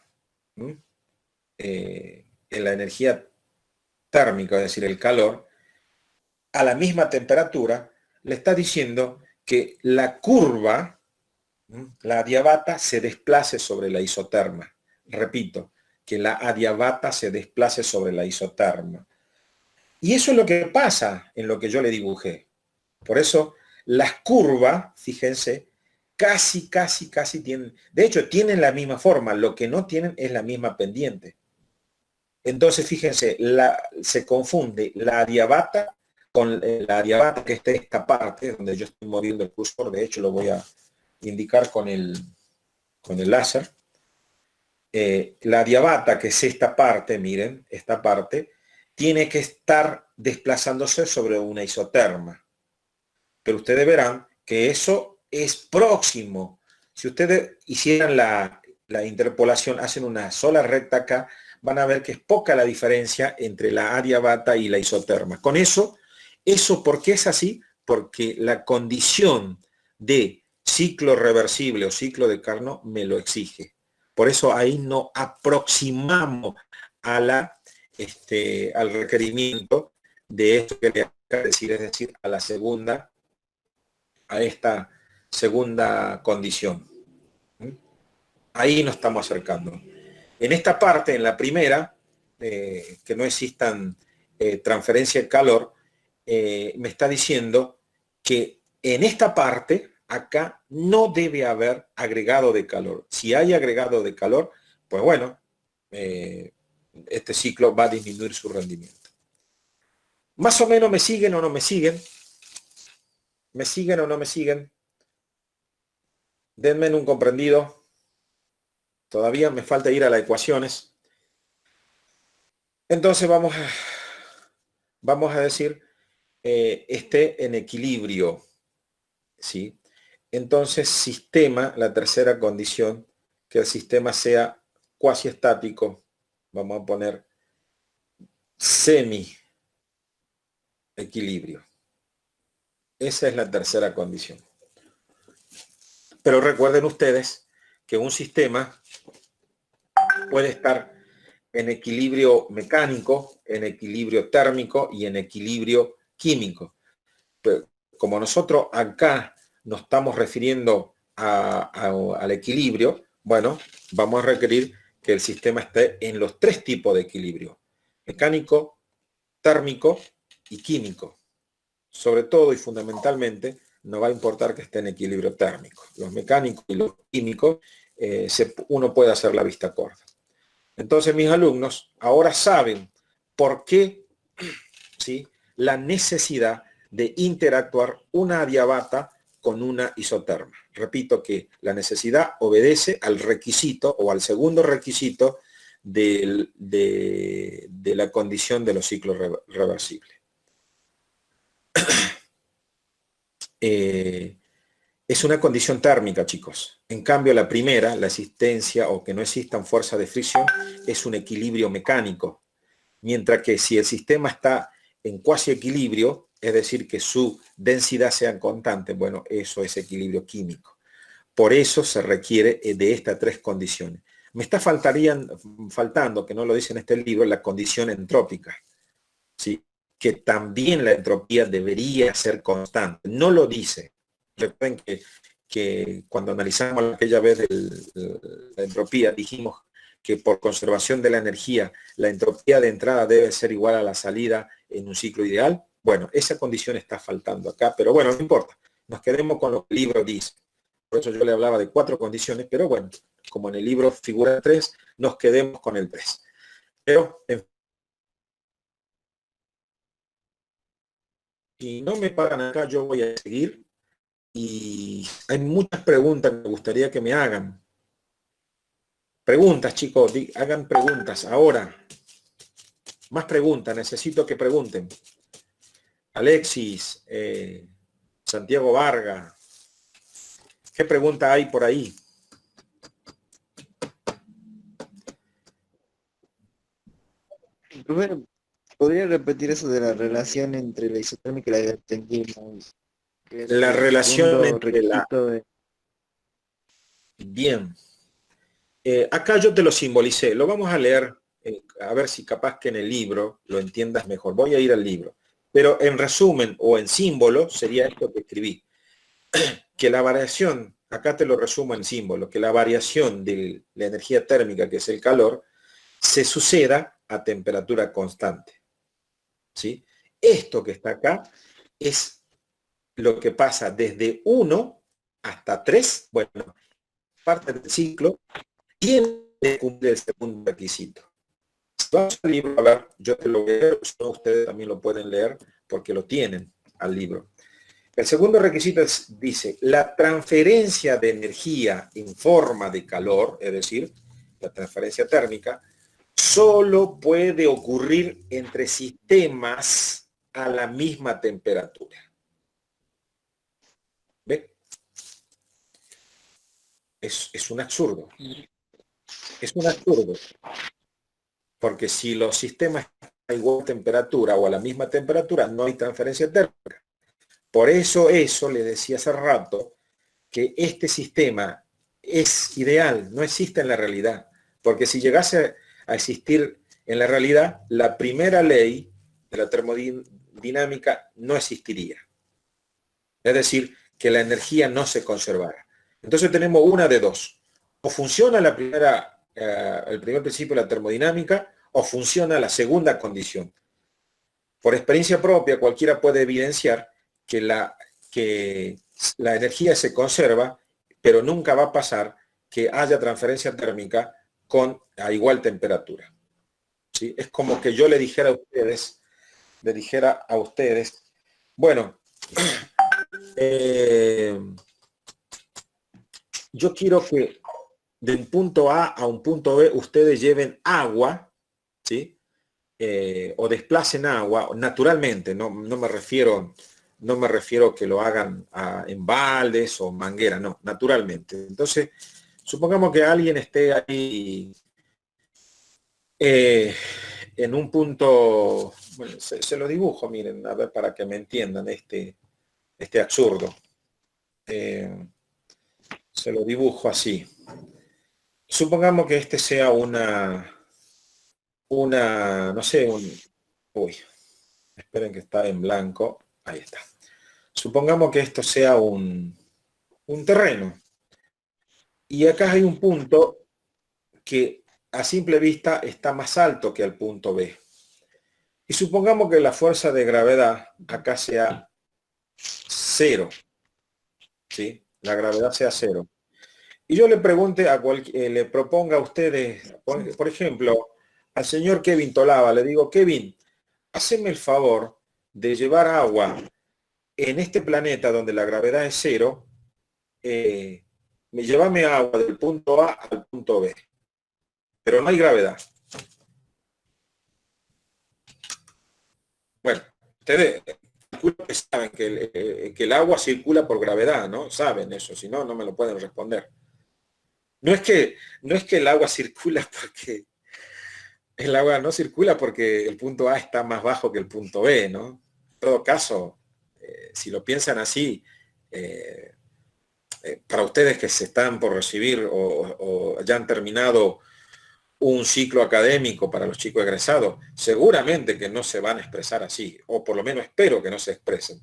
la energía térmica, es decir, el calor, a la misma temperatura, le está diciendo que la curva, la adiabata, se desplace sobre la isoterma. Repito, que la adiabata se desplace sobre la isoterma. Y eso es lo que pasa en lo que yo le dibujé. Por eso, las curvas, fíjense, casi tienen, de hecho, tienen la misma forma, lo que no tienen es la misma pendiente. Entonces, fíjense, se confunde la adiabata con la adiabata, que está esta parte, donde yo estoy moviendo el cursor. De hecho, lo voy a indicar con el láser. La adiabata, que es esta parte, miren, esta parte, tiene que estar desplazándose sobre una isoterma. Pero ustedes verán que eso es próximo. Si ustedes hicieran la interpolación, hacen una sola recta acá, van a ver que es poca la diferencia entre la adiabata y la isoterma. Con eso, ¿por qué es así? Porque la condición de ciclo reversible o ciclo de Carnot me lo exige. Por eso ahí no aproximamos a al requerimiento de esto que le acabo de decir, es decir, a esta segunda condición. Ahí nos estamos acercando. En esta parte, en la primera, que no existan transferencia de calor, me está diciendo que en esta parte, acá, no debe haber agregado de calor. Si hay agregado de calor, pues bueno, este ciclo va a disminuir su rendimiento. Más o menos me siguen o no me siguen. ¿Me siguen o no me siguen? Denme un comprendido. Todavía me falta ir a las ecuaciones. Entonces vamos a decir esté en equilibrio, ¿sí? Entonces sistema, la tercera condición, que el sistema sea cuasi estático, vamos a poner semi equilibrio. Esa es la tercera condición. Pero recuerden ustedes que un sistema puede estar en equilibrio mecánico, en equilibrio térmico y en equilibrio químico. Pero como nosotros acá nos estamos refiriendo al equilibrio, Bueno, vamos a requerir que el sistema esté en los tres tipos de equilibrio: mecánico, térmico y químico. Sobre todo y fundamentalmente, no va a importar que esté en equilibrio térmico. Los mecánicos y los químicos, uno puede hacer la vista corta. Entonces mis alumnos ahora saben por qué, ¿sí?, la necesidad de interactuar una adiabata con una isoterma. Repito que la necesidad obedece al requisito o al segundo requisito de la condición de los ciclos reversibles. Es una condición térmica, chicos. En cambio, la primera, la existencia o que no existan fuerzas de fricción, es un equilibrio mecánico. Mientras que si el sistema está en cuasi equilibrio, es decir, que su densidad sea constante, bueno, eso es equilibrio químico. Por eso se requiere de estas tres condiciones. Me está faltando, que no lo dice en este libro, la condición entrópica, ¿sí?, que también la entropía debería ser constante. No lo dice. Recuerden que cuando analizamos aquella vez la entropía, dijimos que por conservación de la energía, la entropía de entrada debe ser igual a la salida en un ciclo ideal. Bueno, esa condición está faltando acá, pero bueno, no importa. Nos quedemos con lo que el libro dice. Por eso yo le hablaba de 4 condiciones, pero bueno, como en el libro figura 3, nos quedemos con el 3. Pero, si no me pagan acá, yo voy a seguir. Y hay muchas preguntas que me gustaría que me hagan. Preguntas, chicos, hagan preguntas ahora. Más preguntas, necesito que pregunten. Alexis, Santiago Vargas, ¿qué pregunta hay por ahí? Bueno, ¿podría repetir eso de la relación entre la isotérmica y la entendimos? Que era La el relación segundo entre la... requisito de... Bien. Acá yo te lo simbolicé. Lo vamos a leer, a ver si capaz que en el libro lo entiendas mejor. Voy a ir al libro. Pero en resumen o en símbolo sería esto que escribí. Que la variación, acá te lo resumo en símbolo, que la variación de la energía térmica, que es el calor, se suceda a temperatura constante. ¿Sí? Esto que está acá es lo que pasa desde 1 hasta 3, bueno, parte del ciclo, tiene que cumplir el segundo requisito. Si vamos al libro, a ver, yo te lo voy a leer, ustedes también lo pueden leer porque lo tienen al libro. El segundo requisito dice, la transferencia de energía en forma de calor, es decir, la transferencia térmica, solo puede ocurrir entre sistemas a la misma temperatura. ¿Ve? Es un absurdo. Es un absurdo. Porque si los sistemas a igual temperatura o a la misma temperatura, no hay transferencia térmica. Por eso le decía hace rato, que este sistema es ideal, no existe en la realidad. Porque si llegase a existir en la realidad, la primera ley de la termodinámica no existiría. Es decir, que la energía no se conservara. Entonces tenemos una de dos. O funciona el primer principio de la termodinámica, o funciona la segunda condición. Por experiencia propia, cualquiera puede evidenciar que la energía se conserva, pero nunca va a pasar que haya transferencia térmica a igual temperatura. ¿Sí? Es como que yo le dijera a ustedes, bueno, yo quiero que de un punto A a un punto B ustedes lleven agua, ¿sí? O desplacen agua naturalmente, no me refiero que lo hagan en baldes o manguera, no, naturalmente. Entonces, supongamos que alguien esté ahí en un punto, bueno, se lo dibujo, miren, a ver, para que me entiendan este absurdo. Se lo dibujo así. Supongamos que este sea no sé, uy, esperen que está en blanco, ahí está. Supongamos que esto sea un terreno. Y acá hay un punto que a simple vista está más alto que el punto B. Y supongamos que la fuerza de gravedad acá sea 0. ¿Sí? La gravedad sea 0. Y yo le pregunte le proponga a ustedes, por ejemplo, al señor Kevin Tolava, le digo, Kevin, haceme el favor de llevar agua en este planeta donde la gravedad es 0, llévame agua del punto A al punto B, pero no hay gravedad. Bueno, ustedes saben que el agua circula por gravedad, ¿no? Saben eso, si no, no me lo pueden responder. No es que el agua circula porque el agua no circula porque el punto A está más bajo que el punto B, ¿no? En todo caso, si lo piensan así, para ustedes que se están por recibir o ya han terminado un ciclo académico para los chicos egresados, seguramente que no se van a expresar así, o por lo menos espero que no se expresen.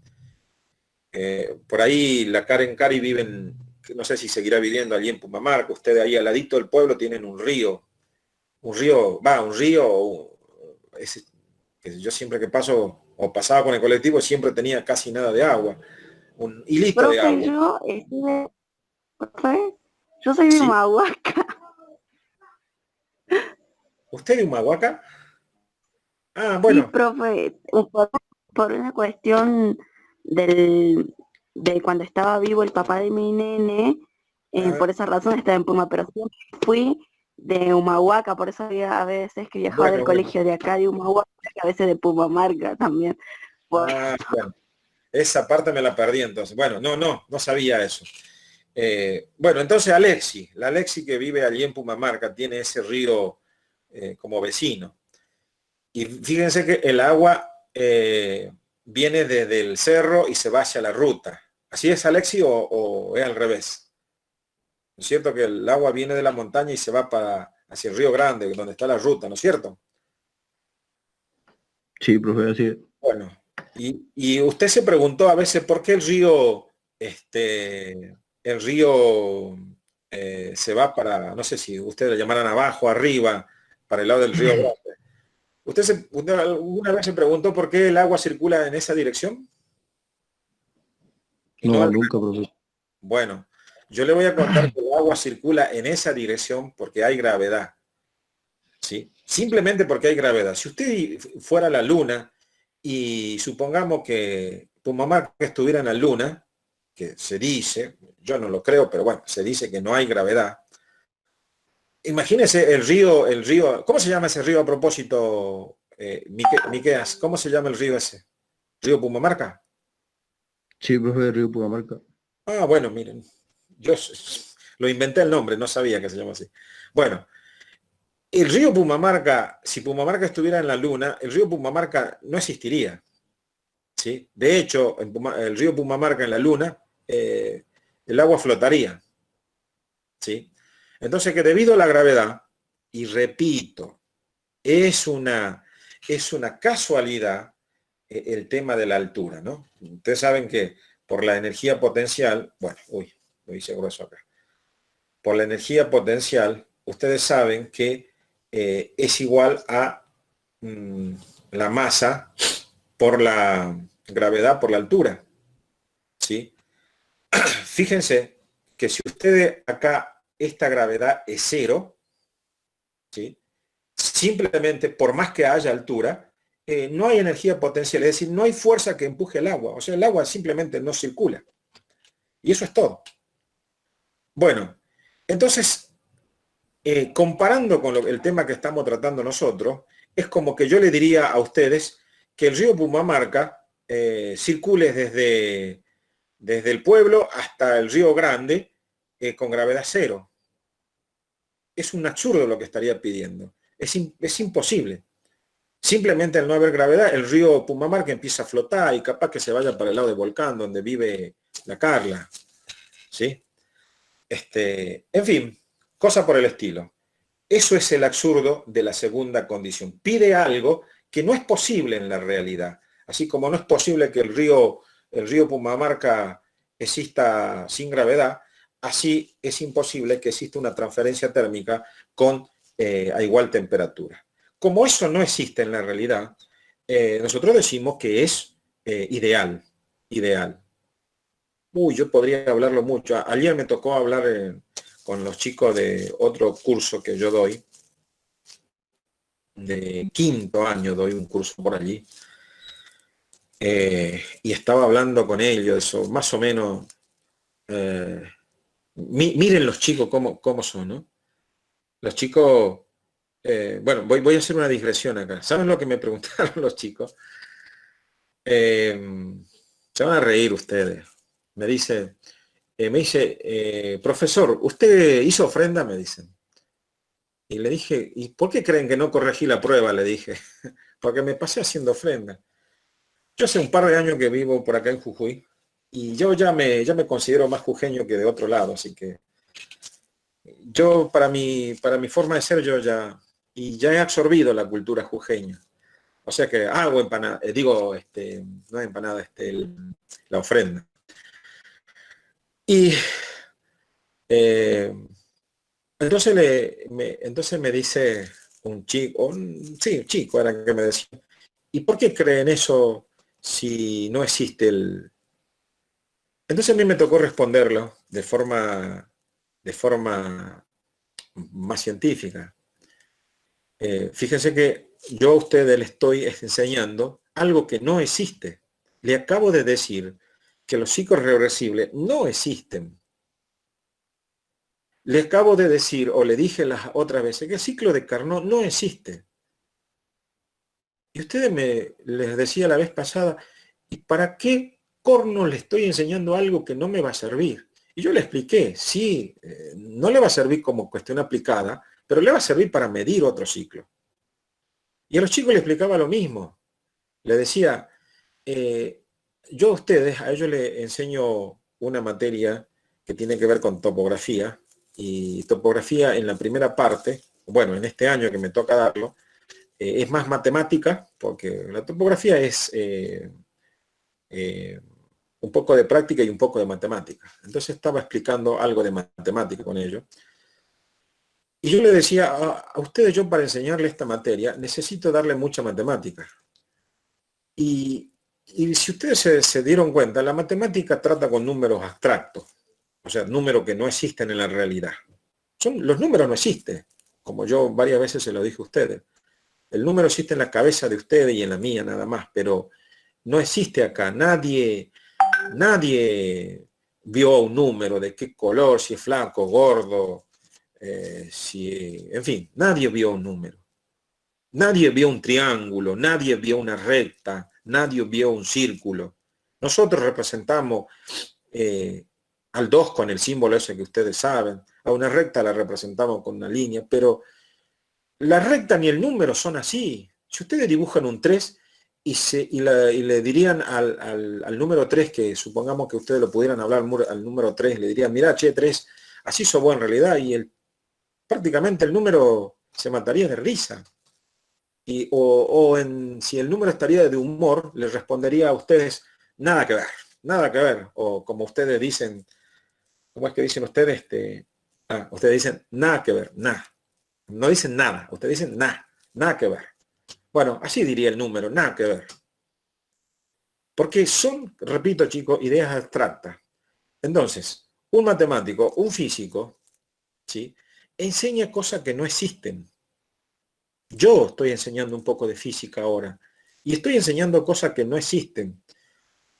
Por ahí la Karen Cari viven, no sé si seguirá viviendo allí en Pumamarca, ustedes ahí al ladito del pueblo tienen un río, que yo siempre que paso o pasaba con el colectivo siempre tenía casi nada de agua, un hilito de Profe, agua. yo soy de Sí. Humahuaca. ¿Usted de Humahuaca? Ah, Sí, bueno. profe, por una cuestión de cuando estaba vivo el papá de mi nene, por esa razón estaba en Puma, pero siempre fui de Humahuaca, por eso había a veces que viajaba del colegio de acá de Humahuaca, y a veces de Pumamarca también. Ah, bueno. Esa parte me la perdí entonces. Bueno, no sabía eso. Bueno, entonces la Alexi que vive allí en Pumamarca tiene ese río como vecino. Y fíjense que el agua viene desde el cerro y se va hacia la ruta. ¿Así es, Alexi, o es al revés? ¿No es cierto que el agua viene de la montaña y se va hacia el Río Grande, donde está la ruta, ¿no es cierto? Sí, profe, así es. Bueno, y usted se preguntó a veces por qué el río se va para, no sé si ustedes le llamaran abajo, arriba, para el lado del río Grande. ¿Usted alguna vez se preguntó por qué el agua circula en esa dirección? Y No, no nunca, profe. Bueno, yo le voy a contar que el agua circula en esa dirección porque hay gravedad. ¿Sí? Simplemente porque hay gravedad. Si usted fuera a la Luna y supongamos que tu mamá estuviera en la Luna, que se dice, yo no lo creo, pero bueno, se dice que no hay gravedad. Imagínese el río, ¿cómo se llama ese río a propósito, Miqueas? ¿Cómo se llama el río ese? ¿Río Pumamarca? Sí, profe, de Río Pumamarca. Ah, bueno, miren, yo lo inventé el nombre, no sabía que se llama así. Bueno, el río Pumamarca, si Pumamarca estuviera en la Luna, el río Pumamarca no existiría. ¿Sí? De hecho, el río Pumamarca en la Luna, el agua flotaría. ¿Sí? Entonces que debido a la gravedad, y repito, es una casualidad el tema de la altura, ¿no? Ustedes saben que por la energía potencial, bueno, lo hice grueso acá. Por la energía potencial, ustedes saben que es igual a la masa por la gravedad por la altura. ¿Sí? Fíjense que si ustedes acá esta gravedad es 0, ¿sí? Simplemente por más que haya altura, no hay energía potencial, es decir, no hay fuerza que empuje el agua, o sea, el agua simplemente no circula. Y eso es todo. Bueno, entonces, comparando con el tema que estamos tratando nosotros, es como que yo le diría a ustedes que el río Pumamarca circule desde el pueblo hasta el río Grande con gravedad 0. Es un absurdo lo que estaría pidiendo. Es imposible. Simplemente al no haber gravedad, el río Pumamarca empieza a flotar y capaz que se vaya para el lado de Volcán, donde vive la Carla. ¿Sí? En fin, cosa por el estilo. Eso es el absurdo de la segunda condición. Pide algo que no es posible en la realidad. Así como no es posible que el río Pumamarca exista sin gravedad, así es imposible que exista una transferencia térmica a igual temperatura. Como eso no existe en la realidad, nosotros decimos que es ideal. Yo podría hablarlo mucho. Ayer me tocó hablar con los chicos de otro curso que yo doy, de 5º año doy un curso por allí, y estaba hablando con ellos, eso, más o menos, miren los chicos cómo son, ¿no? Los chicos, bueno, voy a hacer una digresión acá. ¿Saben lo que me preguntaron los chicos? Se van a reír ustedes. Me dice, profesor, ¿usted hizo ofrenda? Me dicen. Y le dije, ¿y por qué creen que no corregí la prueba? Le dije, porque me pasé haciendo ofrenda. Yo hace un par de años que vivo por acá en Jujuy y yo ya me considero más jujeño que de otro lado, así que yo para mi forma de ser ya he absorbido la cultura jujeña. O sea que hago empanada, no empanada, la ofrenda. Y entonces me dice un chico, sí, un chico era que me decía, ¿y por qué creen eso si no existe el...? Entonces a mí me tocó responderlo de forma más científica. Fíjense que yo a ustedes le estoy enseñando algo que no existe. Le acabo de decir que los ciclos reversibles no existen. Le acabo de decir, o le dije las otras veces, que el ciclo de Carnot no existe. Y ustedes les decía la vez pasada, ¿y para qué corno le estoy enseñando algo que no me va a servir? Y yo le expliqué, sí, no le va a servir como cuestión aplicada, pero le va a servir para medir otro ciclo. Y a los chicos les explicaba lo mismo. Le decía, yo a ellos les enseño una materia que tiene que ver con topografía, y topografía en la primera parte, bueno, en este año que me toca darlo, es más matemática, porque la topografía es un poco de práctica y un poco de matemática. Entonces estaba explicando algo de matemática con ellos. Y yo le decía, a ustedes yo para enseñarle esta materia necesito darle mucha matemática. Y si ustedes se dieron cuenta, la matemática trata con números abstractos, o sea, números que no existen en la realidad. Los números no existen, como yo varias veces se lo dije a ustedes. El número existe en la cabeza de ustedes y en la mía nada más, pero no existe acá. Nadie vio un número de qué color, si es flaco, gordo, en fin, nadie vio un número. Nadie vio un triángulo, nadie vio una recta, nadie vio un círculo. Nosotros representamos al 2 con el símbolo ese que ustedes saben, a una recta la representamos con una línea, pero la recta ni el número son así. Si ustedes dibujan un 3 y le dirían al número 3, que supongamos que ustedes lo pudieran hablar al número 3, le dirían, mira, che, 3, así sos vos en realidad, y prácticamente el número se mataría de risa. Si el número estaría de humor, les respondería a ustedes, nada que ver, o como ustedes dicen, ¿cómo es que dicen ustedes? Ustedes dicen, nada que ver, nada. No dicen nada, ustedes dicen nada que ver. Bueno, así diría el número, nada que ver. Porque son, repito chicos, ideas abstractas. Entonces, un matemático, un físico, ¿sí?, enseña cosas que no existen. Yo estoy enseñando un poco de física ahora y estoy enseñando cosas que no existen.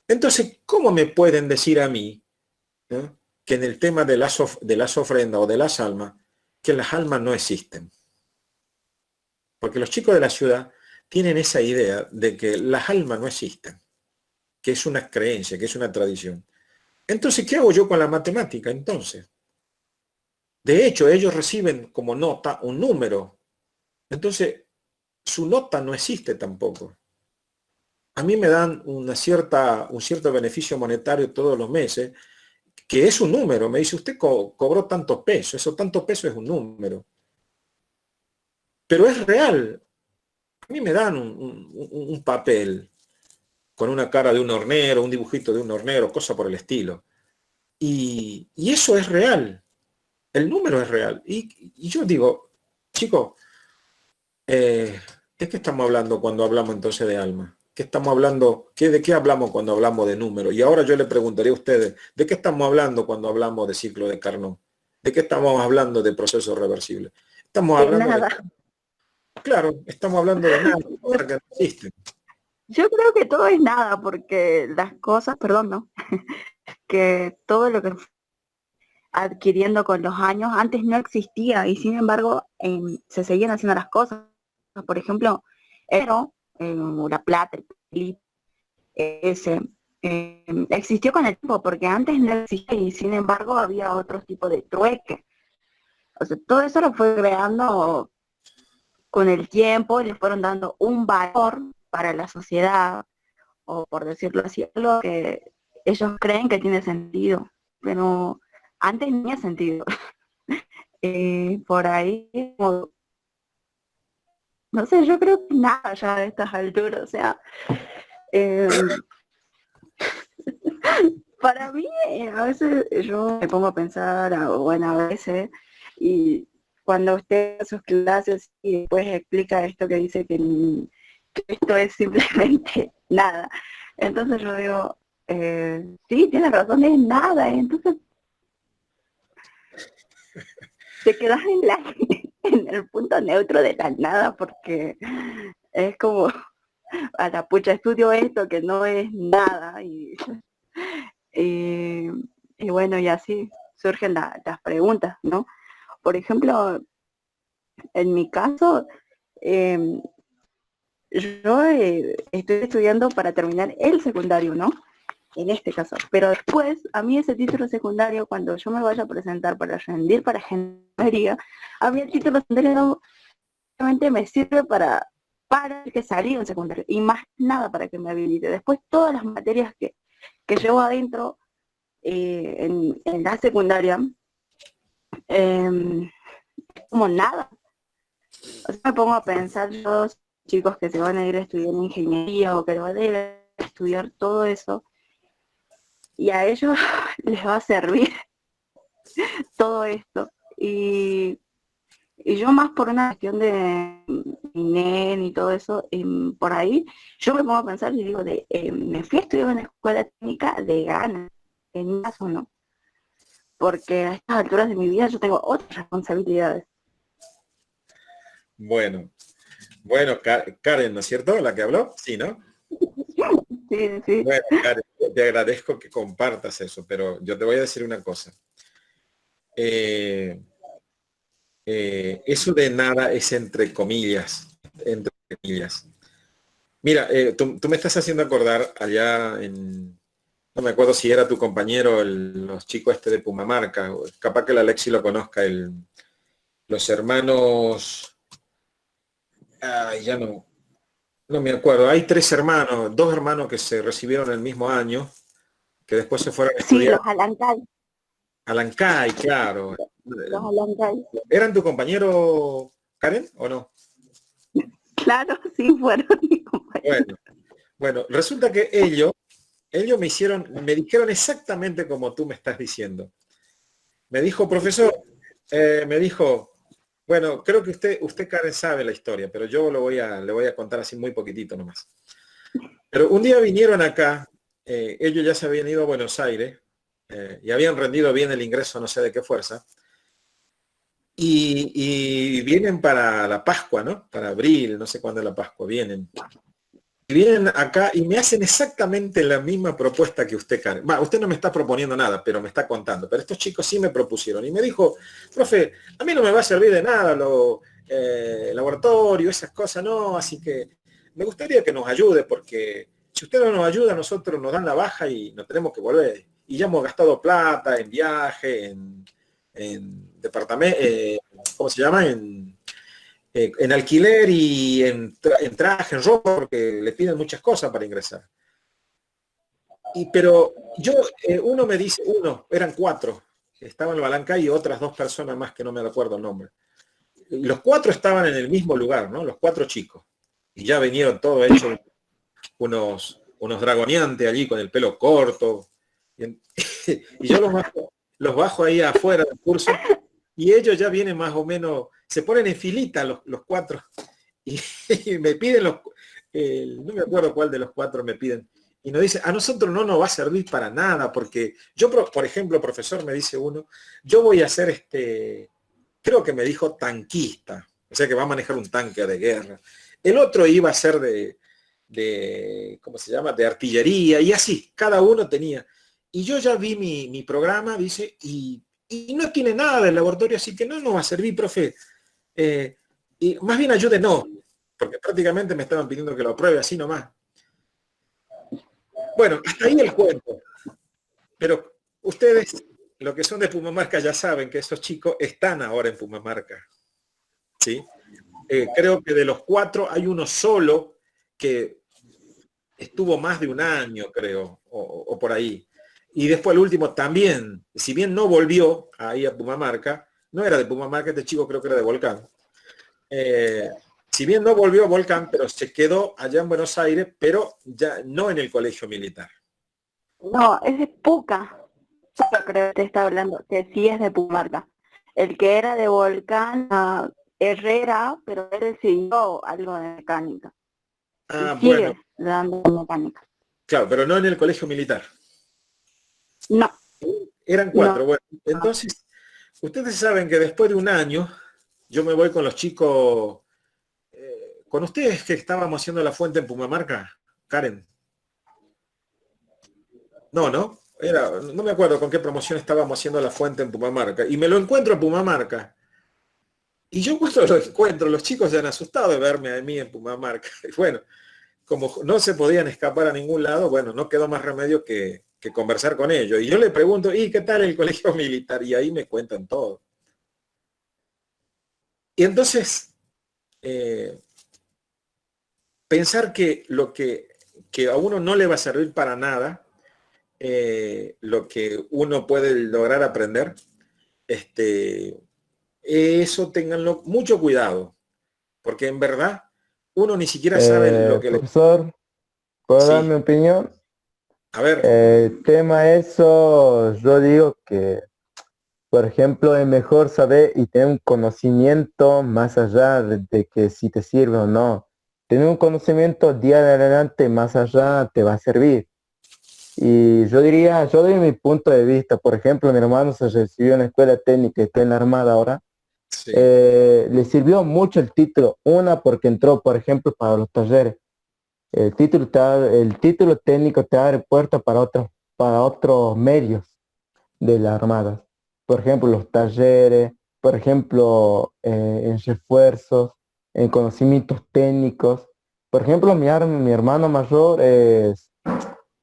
Entonces, ¿cómo me pueden decir a mí, ¿no?, que en el tema de las ofrendas o de las almas, que las almas no existen? Porque los chicos de la ciudad tienen esa idea de que las almas no existen, que es una creencia, que es una tradición. Entonces, ¿qué hago yo con la matemática entonces? De hecho, ellos reciben como nota un número. Entonces, su nota no existe tampoco. A mí me dan un cierto beneficio monetario todos los meses, que es un número. Me dice, usted cobró tantos pesos. Eso tantos pesos es un número. Pero es real. A mí me dan un papel con una cara de un hornero, un dibujito de un hornero, cosa por el estilo. Y eso es real, el número es real. Y yo digo, chicos, ¿de qué estamos hablando cuando hablamos entonces de alma? ¿Qué estamos hablando? ¿De qué hablamos cuando hablamos de número? Y ahora yo le preguntaría a ustedes, ¿de qué estamos hablando cuando hablamos de ciclo de Carnot? ¿De qué estamos hablando de procesos reversibles? Estamos De hablando nada. claro, estamos hablando de nada, cosas que no existen. Yo creo que todo es nada, porque las cosas, perdón, ¿no? Que todo lo que fue adquiriendo con los años antes no existía y sin embargo se seguían haciendo las cosas. Por ejemplo, la plata, el pelito, ese, existió con el tiempo, porque antes no existía y sin embargo había otro tipo de trueque. O sea, todo eso lo fue creando con el tiempo y le fueron dando un valor para la sociedad, o por decirlo así, algo que ellos creen que tiene sentido, pero antes no tenía sentido. Por ahí, no sé, yo creo que nada ya a estas alturas, o sea, para mí a veces yo me pongo a pensar, bueno, a veces, y cuando usted hace sus clases y después explica esto que dice que esto es simplemente nada, entonces yo digo, sí, tiene razón, es nada, entonces te quedas en el punto neutro de la nada, porque es como, a la pucha, estudio esto que no es nada, y bueno, y así surgen las preguntas, ¿no? Por ejemplo, en mi caso, yo estoy estudiando para terminar el secundario, ¿no? En este caso. Pero después, a mí ese título secundario, cuando yo me vaya a presentar para rendir para ingeniería, a mí el título secundario no realmente me sirve para que salí en secundario, y más nada para que me habilite. Después todas las materias que llevo adentro en la secundaria, como nada. O sea, me pongo a pensar los chicos que se van a ir a estudiar ingeniería o que van a ir a estudiar todo eso, y a ellos les va a servir todo esto. Y yo más por una cuestión de INEN y todo eso, por ahí, yo me pongo a pensar y digo, me fui a estudiar en una escuela técnica de ganas, en mi caso no, porque a estas alturas de mi vida yo tengo otras responsabilidades. Bueno, Karen, ¿no es cierto? La que habló, sí, ¿no? Sí, sí. Bueno, Karen, te agradezco que compartas eso, pero yo te voy a decir una cosa. Eso de nada es entre comillas, entre comillas. Mira, tú me estás haciendo acordar allá no me acuerdo si era tu compañero, los chicos de Pumamarca, capaz que la Alexi lo conozca, los hermanos, ya no me acuerdo, hay 2 hermanos que se recibieron el mismo año, que después se fueron a Sí, estudiar. los Alancay. Alancay, claro. Los Alancay. ¿Eran tu compañero, Karen, o no? Claro, sí, fueron mis compañeros. Bueno, resulta que ellos me dijeron exactamente como tú me estás diciendo. Me dijo, profesor, bueno, creo que usted Karen sabe la historia, pero yo le voy a contar así muy poquitito nomás. Pero un día vinieron acá, ellos ya se habían ido a Buenos Aires, y habían rendido bien el ingreso, no sé de qué fuerza, y vienen para la Pascua, ¿no? Para abril, no sé cuándo es la Pascua, vienen acá y me hacen exactamente la misma propuesta que usted, Karen. Usted no me está proponiendo nada, pero me está contando. Pero estos chicos sí me propusieron. Y me dijo, profe, a mí no me va a servir de nada el laboratorio, esas cosas, no. Así que me gustaría que nos ayude, porque si usted no nos ayuda, nosotros nos dan la baja y nos tenemos que volver. Y ya hemos gastado plata en viaje, en departamento, ¿cómo se llama? En alquiler y en traje, en ropa, porque le piden muchas cosas para ingresar. Pero uno me dice, eran 4, estaban en Balanca y otras 2 personas más que no me recuerdo el nombre. Y los 4 estaban en el mismo lugar, ¿no? Los 4 chicos. Y ya vinieron todos hechos unos dragoneantes allí con el pelo corto, y yo los bajo ahí afuera del curso, y ellos ya vienen más o menos, se ponen en filita los cuatro, y me piden no me acuerdo cuál de los cuatro me piden, y nos dice, a nosotros no nos va a servir para nada, porque yo, por ejemplo, profesor, me dice uno, yo voy a ser creo que me dijo tanquista, o sea que va a manejar un tanque de guerra. El otro iba a ser ¿cómo se llama?, de artillería, y así, cada uno tenía. Y yo ya vi mi programa, dice, y no tiene nada del laboratorio, así que no nos va a servir, profe. Y más bien ayúdenos, porque prácticamente me estaban pidiendo que lo apruebe así nomás. Bueno, hasta ahí el cuento. Pero ustedes, lo que son de Pumamarca, ya saben que esos chicos están ahora en Pumamarca. ¿Sí? Creo que de los 4 hay uno solo que estuvo más de un año, creo, o por ahí. Y después el último también, si bien no volvió ahí a Pumamarca, no era de Pumamarca, este chico creo que era de Volcán. Si bien no volvió a Volcán, pero se quedó allá en Buenos Aires, pero ya no en el colegio militar. No, es de Puca. Puca creo que te está hablando, que sí es de Pumamarca. El que era de Volcán, Herrera, pero él decidió algo de mecánica. Ah, Y sigue bueno, dando mecánica. claro, pero no en el colegio militar. No, Eran 4. no. Bueno, entonces, ustedes saben que después de un año, yo me voy con los chicos, con ustedes que estábamos haciendo la fuente en Pumamarca, Karen. No, no me acuerdo con qué promoción estábamos haciendo la fuente en Pumamarca. Y me lo encuentro a Pumamarca. Y yo cuando lo encuentro, los chicos se han asustado de verme a mí en Pumamarca. Y bueno, como no se podían escapar a ningún lado, bueno, no quedó más remedio que conversar con ellos. Y yo le pregunto, ¿y qué tal el colegio militar? Y ahí me cuentan todo. Y entonces, pensar que lo que a uno no le va a servir para nada, lo que uno puede lograr aprender, eso ténganlo mucho cuidado, porque en verdad uno ni siquiera sabe lo que le... Profesor, ¿puedo dar mi Sí, opinión? a ver, Tema eso, yo digo que, por ejemplo, es mejor saber y tener un conocimiento más allá de que si te sirve o no. Tener un conocimiento día de adelante más allá te va a servir. Y yo diría, yo doy mi punto de vista, por ejemplo, mi hermano se recibió en la escuela técnica y está en la Armada ahora. sí, Le sirvió mucho el título, una porque entró, por ejemplo, para los talleres. El título técnico te abre puertas para otros medios de la Armada. Por ejemplo, los talleres, por ejemplo, en refuerzos, en conocimientos técnicos. Por ejemplo, mi hermano mayor es,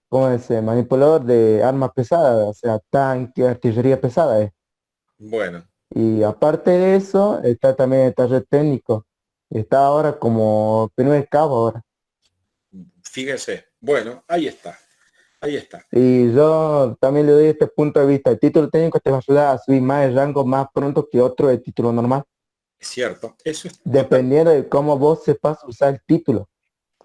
¿cómo es? Manipulador de armas pesadas, o sea, tanque, artillería pesada. bueno, Y aparte de eso, está también el taller técnico. Está ahora como primer cabo ahora. fíjese, bueno, ahí está, ahí está, Y yo también le doy este punto de vista. El título técnico te va a ayudar a subir más de rango más pronto que otro de título normal, es cierto, eso es total, dependiendo de cómo vos sepas usar el título.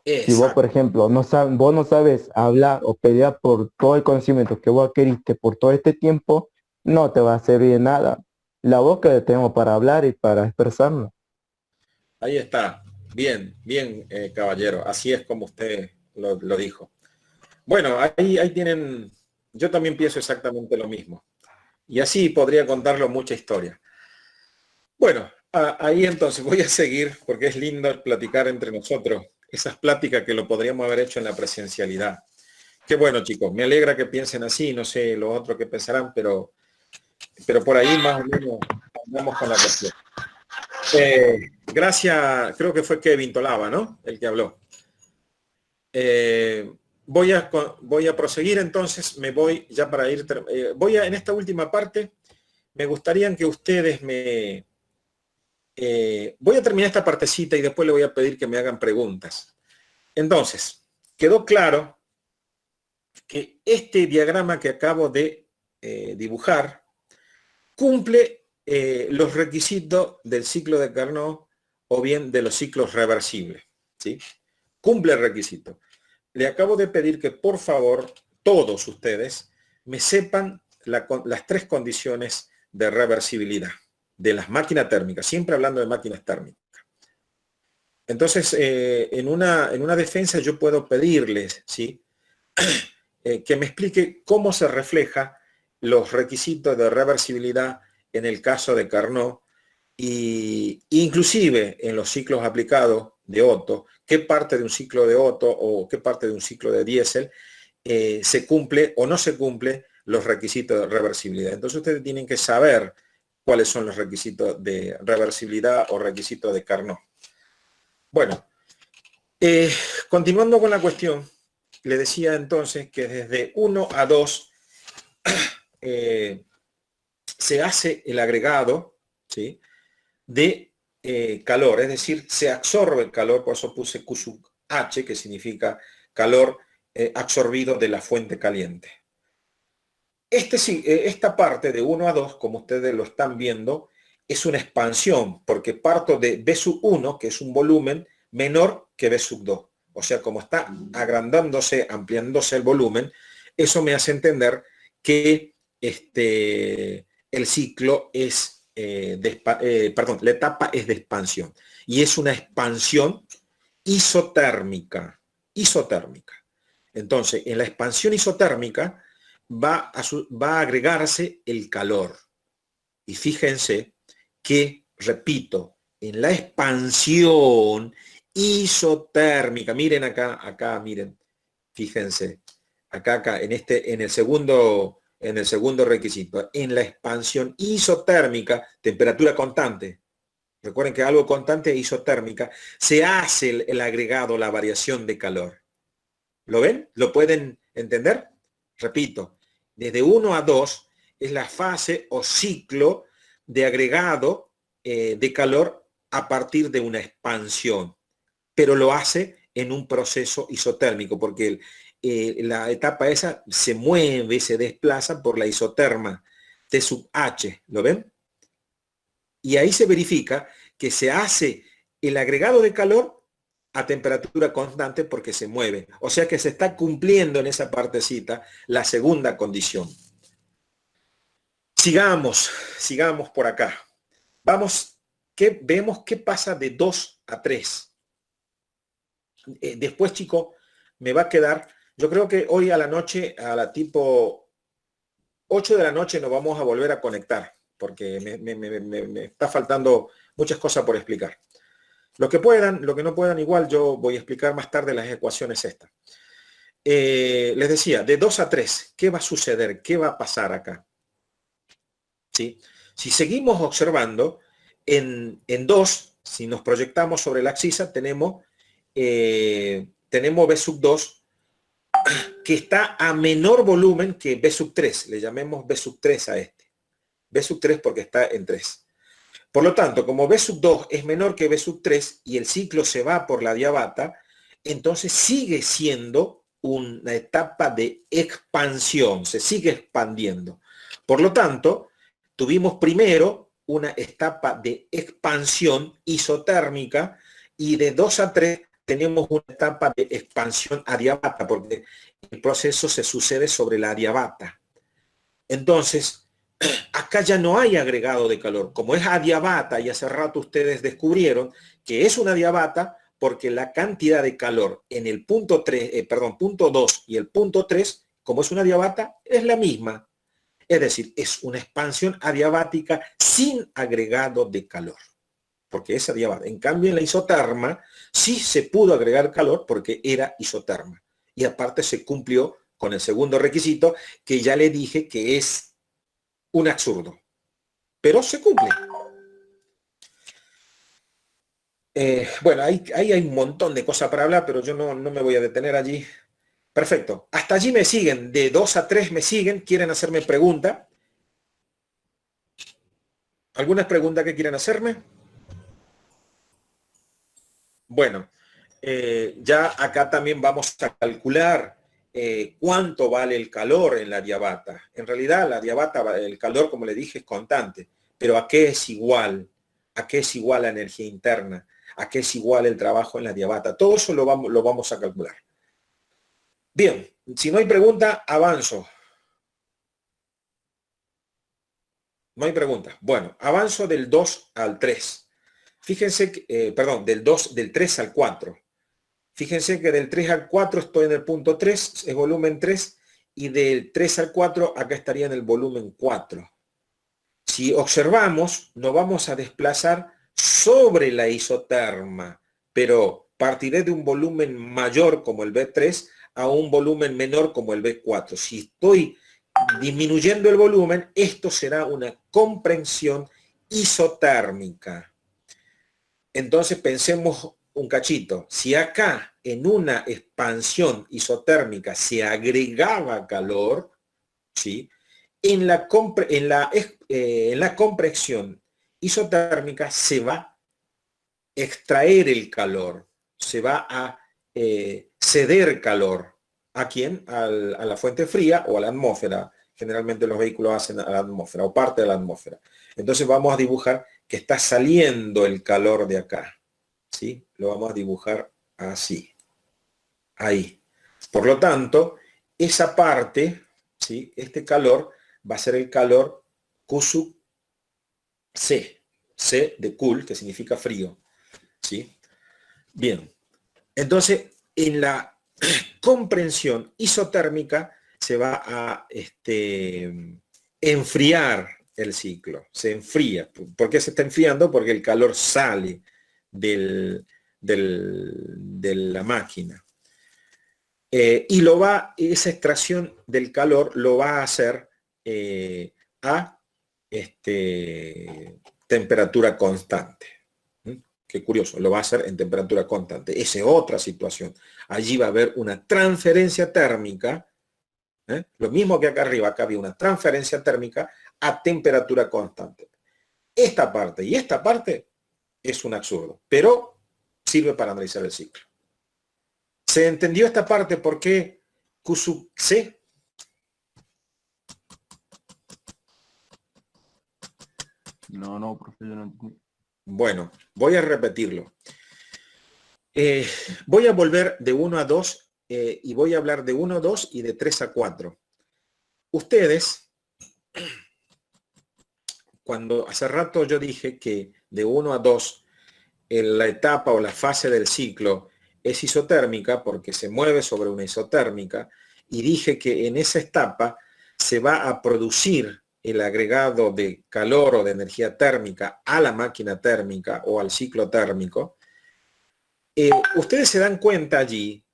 Si vos, por exacto, ejemplo, vos no sabes hablar o pelear por todo el conocimiento que vos adquiriste por todo este tiempo, no te va a servir de nada. La boca la tenemos para hablar y para expresarnos. ahí está, bien, bien, caballero, así es como usted lo dijo. Bueno, ahí tienen, yo también pienso exactamente lo mismo. Y así podría contarlo mucha historia. Bueno, ahí entonces voy a seguir, porque es lindo platicar entre nosotros, esas pláticas que lo podríamos haber hecho en la presencialidad. Qué bueno, chicos, me alegra que piensen así, no sé los otros que pensarán, pero por ahí más o menos andamos con la cuestión. Gracias, creo que fue Kevin Tolava, ¿no? El que habló. Voy a proseguir entonces, me voy ya para ir, en esta última parte, me gustaría que ustedes voy a terminar esta partecita y después le voy a pedir que me hagan preguntas. Entonces, quedó claro que este diagrama que acabo de dibujar cumple los requisitos del ciclo de Carnot o bien de los ciclos reversibles, ¿sí? Cumple el requisito. Le acabo de pedir que por favor todos ustedes me sepan las tres condiciones de reversibilidad de las máquinas térmicas, siempre hablando de máquinas térmicas. Entonces, en una defensa yo puedo pedirles, ¿sí? Que me explique cómo se refleja los requisitos de reversibilidad en el caso de Carnot, y inclusive en los ciclos aplicados de Otto, qué parte de un ciclo de Otto o qué parte de un ciclo de diésel se cumple o no se cumple los requisitos de reversibilidad. Entonces ustedes tienen que saber cuáles son los requisitos de reversibilidad o requisitos de Carnot. Bueno, continuando con la cuestión, le decía entonces que desde 1 a 2 se hace el agregado, ¿sí?, de calor, es decir, se absorbe el calor, por eso puse Q sub H, que significa calor absorbido de la fuente caliente. Esta parte de 1 a 2, como ustedes lo están viendo, es una expansión, porque parto de B sub 1, que es un volumen menor que B sub 2. O sea, como está agrandándose, ampliándose el volumen, eso me hace entender que el ciclo es, la etapa es de expansión. Y es una expansión isotérmica. Entonces, en la expansión isotérmica va a agregarse el calor. Y fíjense que, repito, en la expansión isotérmica, miren acá, miren, fíjense, acá, en el segundo requisito, en la expansión isotérmica, temperatura constante, recuerden que algo constante es isotérmica, se hace el agregado, la variación de calor. ¿Lo ven? ¿Lo pueden entender? Repito, desde 1 a 2 es la fase o ciclo de agregado de calor a partir de una expansión, pero lo hace en un proceso isotérmico, porque la etapa esa se mueve, se desplaza por la isoterma T sub H, ¿lo ven? Y ahí se verifica que se hace el agregado de calor a temperatura constante porque se mueve. O sea que se está cumpliendo en esa partecita la segunda condición. Sigamos por acá. Vemos qué pasa de 2 a 3. Después, chicos, me va a quedar, yo creo que hoy a la noche, a la tipo 8 de la noche nos vamos a volver a conectar, porque me está faltando muchas cosas por explicar. Lo que puedan, lo que no puedan, igual yo voy a explicar más tarde las ecuaciones estas. Les decía, de 2 a 3, ¿qué va a suceder? ¿Qué va a pasar acá? ¿Sí? Si seguimos observando, en 2, si nos proyectamos sobre la axisa, tenemos B sub 2, que está a menor volumen que B sub 3. Le llamemos B sub 3 a este. B sub 3 porque está en 3. Por lo tanto, como B sub 2 es menor que B sub 3 y el ciclo se va por la diabata, entonces sigue siendo una etapa de expansión, se sigue expandiendo. Por lo tanto, tuvimos primero una etapa de expansión isotérmica y de 2 a 3 tenemos una etapa de expansión adiabata, porque el proceso se sucede sobre la adiabata. Entonces, acá ya no hay agregado de calor. Como es adiabata, y hace rato ustedes descubrieron que es una adiabata porque la cantidad de calor en el punto 2 y el punto 3, como es una adiabata, es la misma. Es decir, es una expansión adiabática sin agregado de calor, porque es adiabata. En cambio, en la isoterma sí se pudo agregar calor porque era isoterma. Y aparte se cumplió con el segundo requisito, que ya le dije que es un absurdo, pero se cumple. Bueno, ahí hay un montón de cosas para hablar, pero yo no me voy a detener allí. Perfecto. Hasta allí me siguen. De 2 a 3 me siguen. ¿Quieren hacerme pregunta? ¿Algunas preguntas que quieran hacerme? Bueno, ya acá también vamos a calcular cuánto vale el calor en la adiabata. En realidad la adiabata, el calor, como le dije, es constante, pero ¿a qué es igual? ¿A qué es igual la energía interna? ¿A qué es igual el trabajo en la adiabata? Todo eso lo vamos a calcular. Bien, si no hay pregunta, avanzo. No hay preguntas. Bueno, avanzo del 2 al 3. Fíjense que, perdón, del 3 al 4. Fíjense que del 3 al 4 estoy en el punto 3, es volumen 3, y del 3 al 4 acá estaría en el volumen 4. Si observamos, nos vamos a desplazar sobre la isoterma, pero partiré de un volumen mayor como el B3 a un volumen menor como el B4. Si estoy disminuyendo el volumen, esto será una comprensión isotérmica. Entonces pensemos un cachito. Si acá en una expansión isotérmica se agregaba calor, ¿sí? En la compresión isotérmica se va a extraer el calor, se va a ceder calor. ¿A quién? A la fuente fría o a la atmósfera. Generalmente los vehículos hacen a la atmósfera o parte de la atmósfera. Entonces vamos a dibujar que está saliendo el calor de acá. ¿Sí? Lo vamos a dibujar así. Ahí. Por lo tanto, esa parte, ¿sí? Este calor va a ser el calor Q sub C. C de cool, que significa frío. ¿Sí? Bien. Entonces, en la comprensión isotérmica se va a enfriar el ciclo. Se enfría. ¿Por qué se está enfriando? Porque el calor sale de la máquina. Y esa extracción del calor lo va a hacer a temperatura constante. Qué curioso, lo va a hacer en temperatura constante. Esa es otra situación. Allí va a haber una transferencia térmica, lo mismo que acá arriba, acá había una transferencia térmica a temperatura constante. Esta parte y esta parte es un absurdo, pero sirve para analizar el ciclo. ¿Se entendió esta parte? ¿Por qué Q sub C? No, profe, yo no entendí. Bueno, voy a repetirlo. Voy a volver de 1 a 2 y voy a hablar de 1 a 2 y de 3 a 4. Ustedes, cuando hace rato yo dije que de 1 a 2 en la etapa o la fase del ciclo es isotérmica porque se mueve sobre una isotérmica, y dije que en esa etapa se va a producir el agregado de calor o de energía térmica a la máquina térmica o al ciclo térmico, ustedes se dan cuenta allí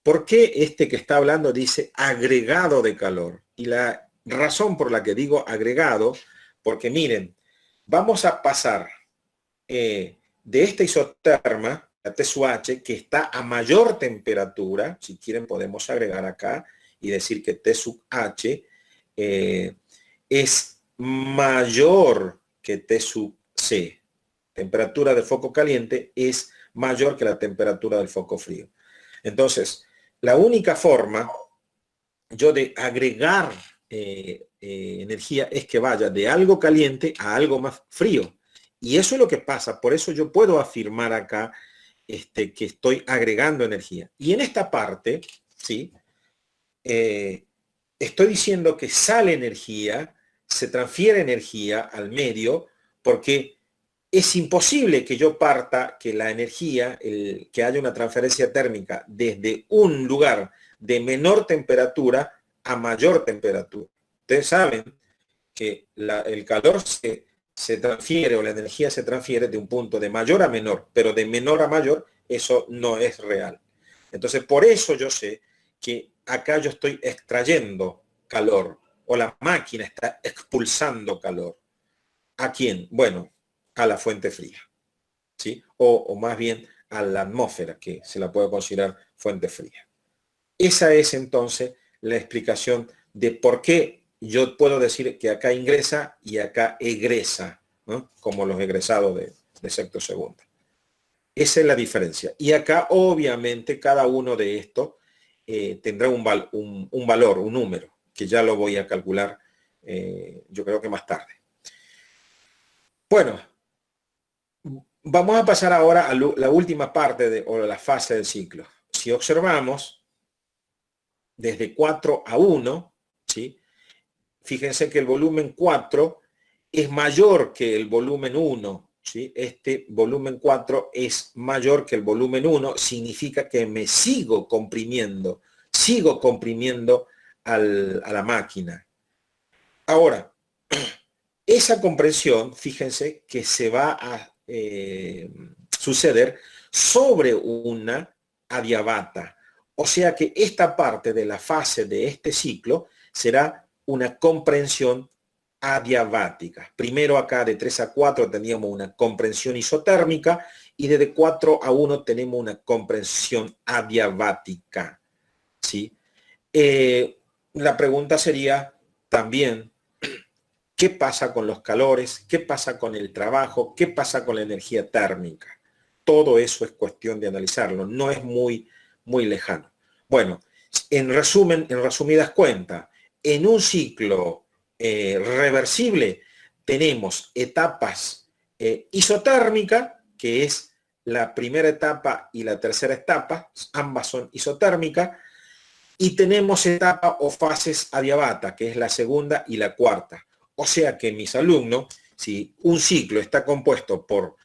por qué este que está hablando dice agregado de calor. Y la razón por la que digo agregado, porque miren, vamos a pasar de esta isoterma, la T sub H, que está a mayor temperatura, si quieren podemos agregar acá y decir que T sub H es mayor que T sub C. Temperatura del foco caliente es mayor que la temperatura del foco frío. Entonces, la única forma yo de agregar energía es que vaya de algo caliente a algo más frío. Y eso es lo que pasa. Por eso yo puedo afirmar acá que estoy agregando energía. Y en esta parte, ¿sí? Estoy diciendo que sale energía, se transfiere energía al medio, porque es imposible que yo parta que la energía, que haya una transferencia térmica desde un lugar de menor temperatura a mayor temperatura. Ustedes saben que el calor se transfiere o la energía se transfiere de un punto de mayor a menor, pero de menor a mayor eso no es real. Entonces, por eso yo sé que acá yo estoy extrayendo calor o la máquina está expulsando calor. ¿A quién? Bueno, a la fuente fría, ¿sí? O más bien a la atmósfera, que se la puede considerar fuente fría. Esa es entonces la explicación de por qué yo puedo decir que acá ingresa y acá egresa, ¿no? Como los egresados de sexto segundo. Esa es la diferencia. Y acá obviamente cada uno de estos tendrá un valor, un número, que ya lo voy a calcular yo creo que más tarde. Bueno, vamos a pasar ahora a la última parte o la fase del ciclo. Si observamos desde 4 a 1, ¿sí? Fíjense que el volumen 4 es mayor que el volumen 1, ¿sí? Este volumen 4 es mayor que el volumen 1, significa que me sigo comprimiendo a la máquina. Ahora, esa compresión, fíjense que se va a suceder sobre una adiabata. O sea que esta parte de la fase de este ciclo será una comprensión adiabática. Primero acá de 3 a 4 teníamos una comprensión isotérmica y desde 4 a 1 tenemos una comprensión adiabática, ¿sí? La pregunta sería también, ¿qué pasa con los calores? ¿Qué pasa con el trabajo? ¿Qué pasa con la energía térmica? Todo eso es cuestión de analizarlo, no es muy lejano. Bueno, en resumen, en resumidas cuentas, en un ciclo reversible tenemos etapas isotérmica, que es la primera etapa y la tercera etapa, ambas son isotérmicas, y tenemos etapas o fases adiabata, que es la segunda y la cuarta. O sea que mis alumnos, si un ciclo está compuesto por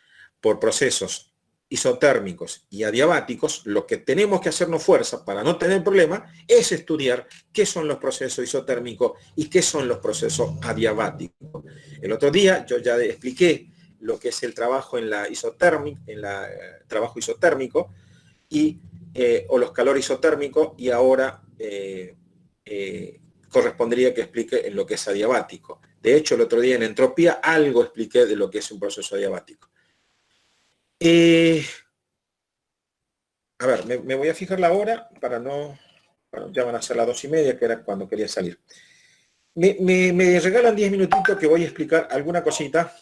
procesos isotérmicos y adiabáticos, lo que tenemos que hacernos fuerza para no tener problemas es estudiar qué son los procesos isotérmicos y qué son los procesos adiabáticos. El otro día yo ya expliqué lo que es el trabajo en la trabajo isotérmico y o los calores isotérmicos, y ahora correspondería que explique en lo que es adiabático. De hecho, el otro día en entropía algo expliqué de lo que es un proceso adiabático. A ver, me voy a fijar la hora para no... Bueno, ya van a ser las 2:30, que era cuando quería salir. Me regalan 10 minutitos que voy a explicar alguna cosita.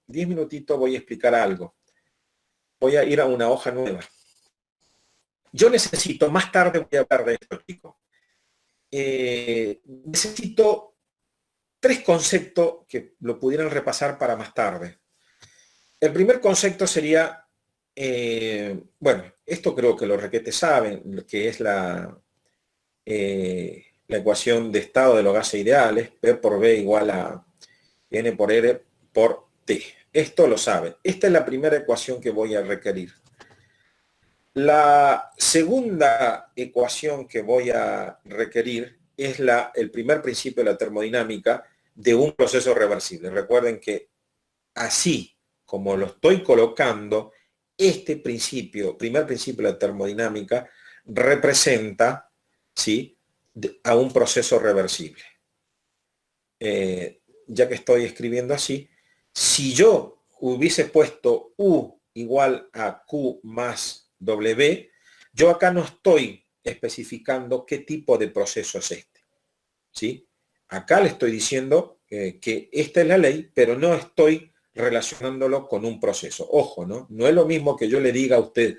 10 minutitos voy a explicar algo. Voy a ir a una hoja nueva. Yo necesito, más tarde voy a hablar de esto, chicos. Necesito 3 conceptos que lo pudieran repasar para más tarde. El primer concepto sería, bueno, esto creo que los requetes saben, que es la ecuación de estado de los gases ideales, P por B igual a N por R por T. Esto lo saben. Esta es la primera ecuación que voy a requerir. La segunda ecuación que voy a requerir es el primer principio de la termodinámica de un proceso reversible. Recuerden que así como lo estoy colocando, este principio, primer principio de la termodinámica, representa, ¿sí?, a un proceso reversible. Ya que estoy escribiendo así, si yo hubiese puesto U igual a Q más W, yo acá no estoy especificando qué tipo de proceso es este, ¿sí? Acá le estoy diciendo que esta es la ley, pero no estoy relacionándolo con un proceso. Ojo, ¿no? No es lo mismo que yo le diga a usted,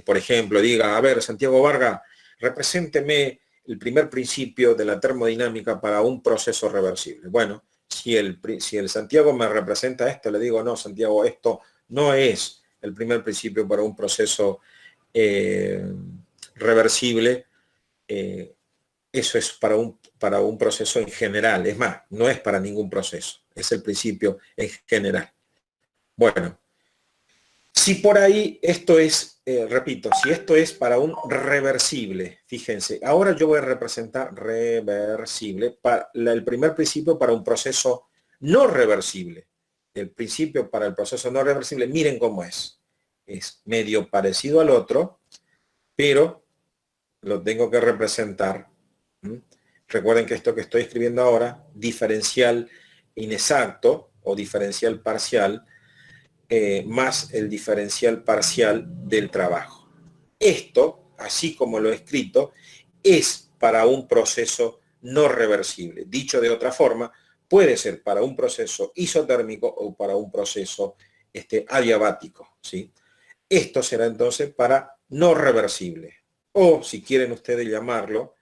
por ejemplo, diga, a ver, Santiago Vargas, represénteme el primer principio de la termodinámica para un proceso reversible. Bueno, si el Santiago me representa esto, le digo, no, Santiago, esto no es el primer principio para un proceso reversible. Eso es para un proceso en general. Es más, no es para ningún proceso. Es el principio en general. Bueno, si por ahí esto es, repito, si esto es para un reversible, fíjense, ahora yo voy a representar reversible, el primer principio para un proceso no reversible. El principio para el proceso no reversible, miren cómo es. Es medio parecido al otro, pero lo tengo que representar. Recuerden que esto que estoy escribiendo ahora, diferencial inexacto o diferencial parcial, más el diferencial parcial del trabajo. Esto, así como lo he escrito, es para un proceso no reversible. Dicho de otra forma, puede ser para un proceso isotérmico o para un proceso adiabático, ¿sí? Esto será entonces para no reversible. O, si quieren ustedes llamarlo,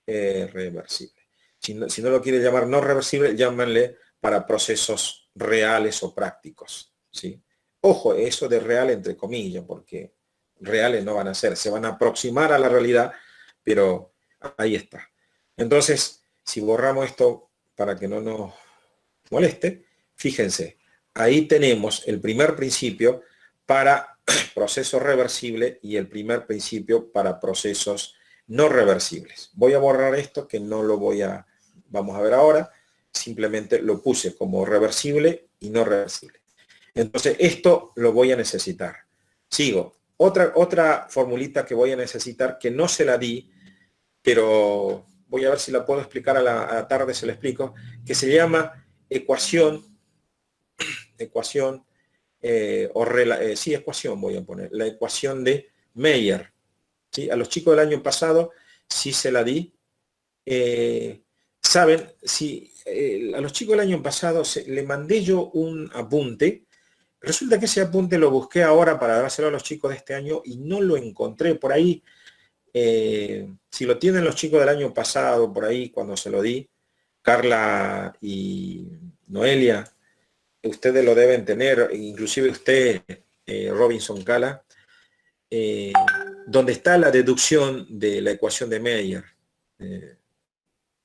reversible. Si no lo quieren llamar no reversible, llámenle para procesos reales o prácticos, ¿sí? Ojo, eso de real entre comillas, porque reales no van a ser, se van a aproximar a la realidad, pero ahí está. Entonces, si borramos esto para que no nos moleste, Fíjense, ahí tenemos el primer principio para procesos reversibles y el primer principio para procesos no reversibles. Voy a borrar esto que no lo vamos a ver ahora, simplemente lo puse como reversible y no reversible. Entonces esto lo voy a necesitar. Sigo. Otra formulita que voy a necesitar, que no se la di, pero voy a ver si la puedo explicar a la tarde, se la explico, que se llama ecuación voy a poner, la ecuación de Mayer. ¿Sí? A los chicos del año pasado sí se la di. Saben, si a los chicos del año pasado le mandé yo un apunte. Resulta que ese apunte lo busqué ahora para dárselo a los chicos de este año y no lo encontré por ahí. Si lo tienen los chicos del año pasado, por ahí cuando se lo di, Carla y Noelia, ustedes lo deben tener, inclusive usted, Robinson Cala, donde está la deducción de la ecuación de Mayer.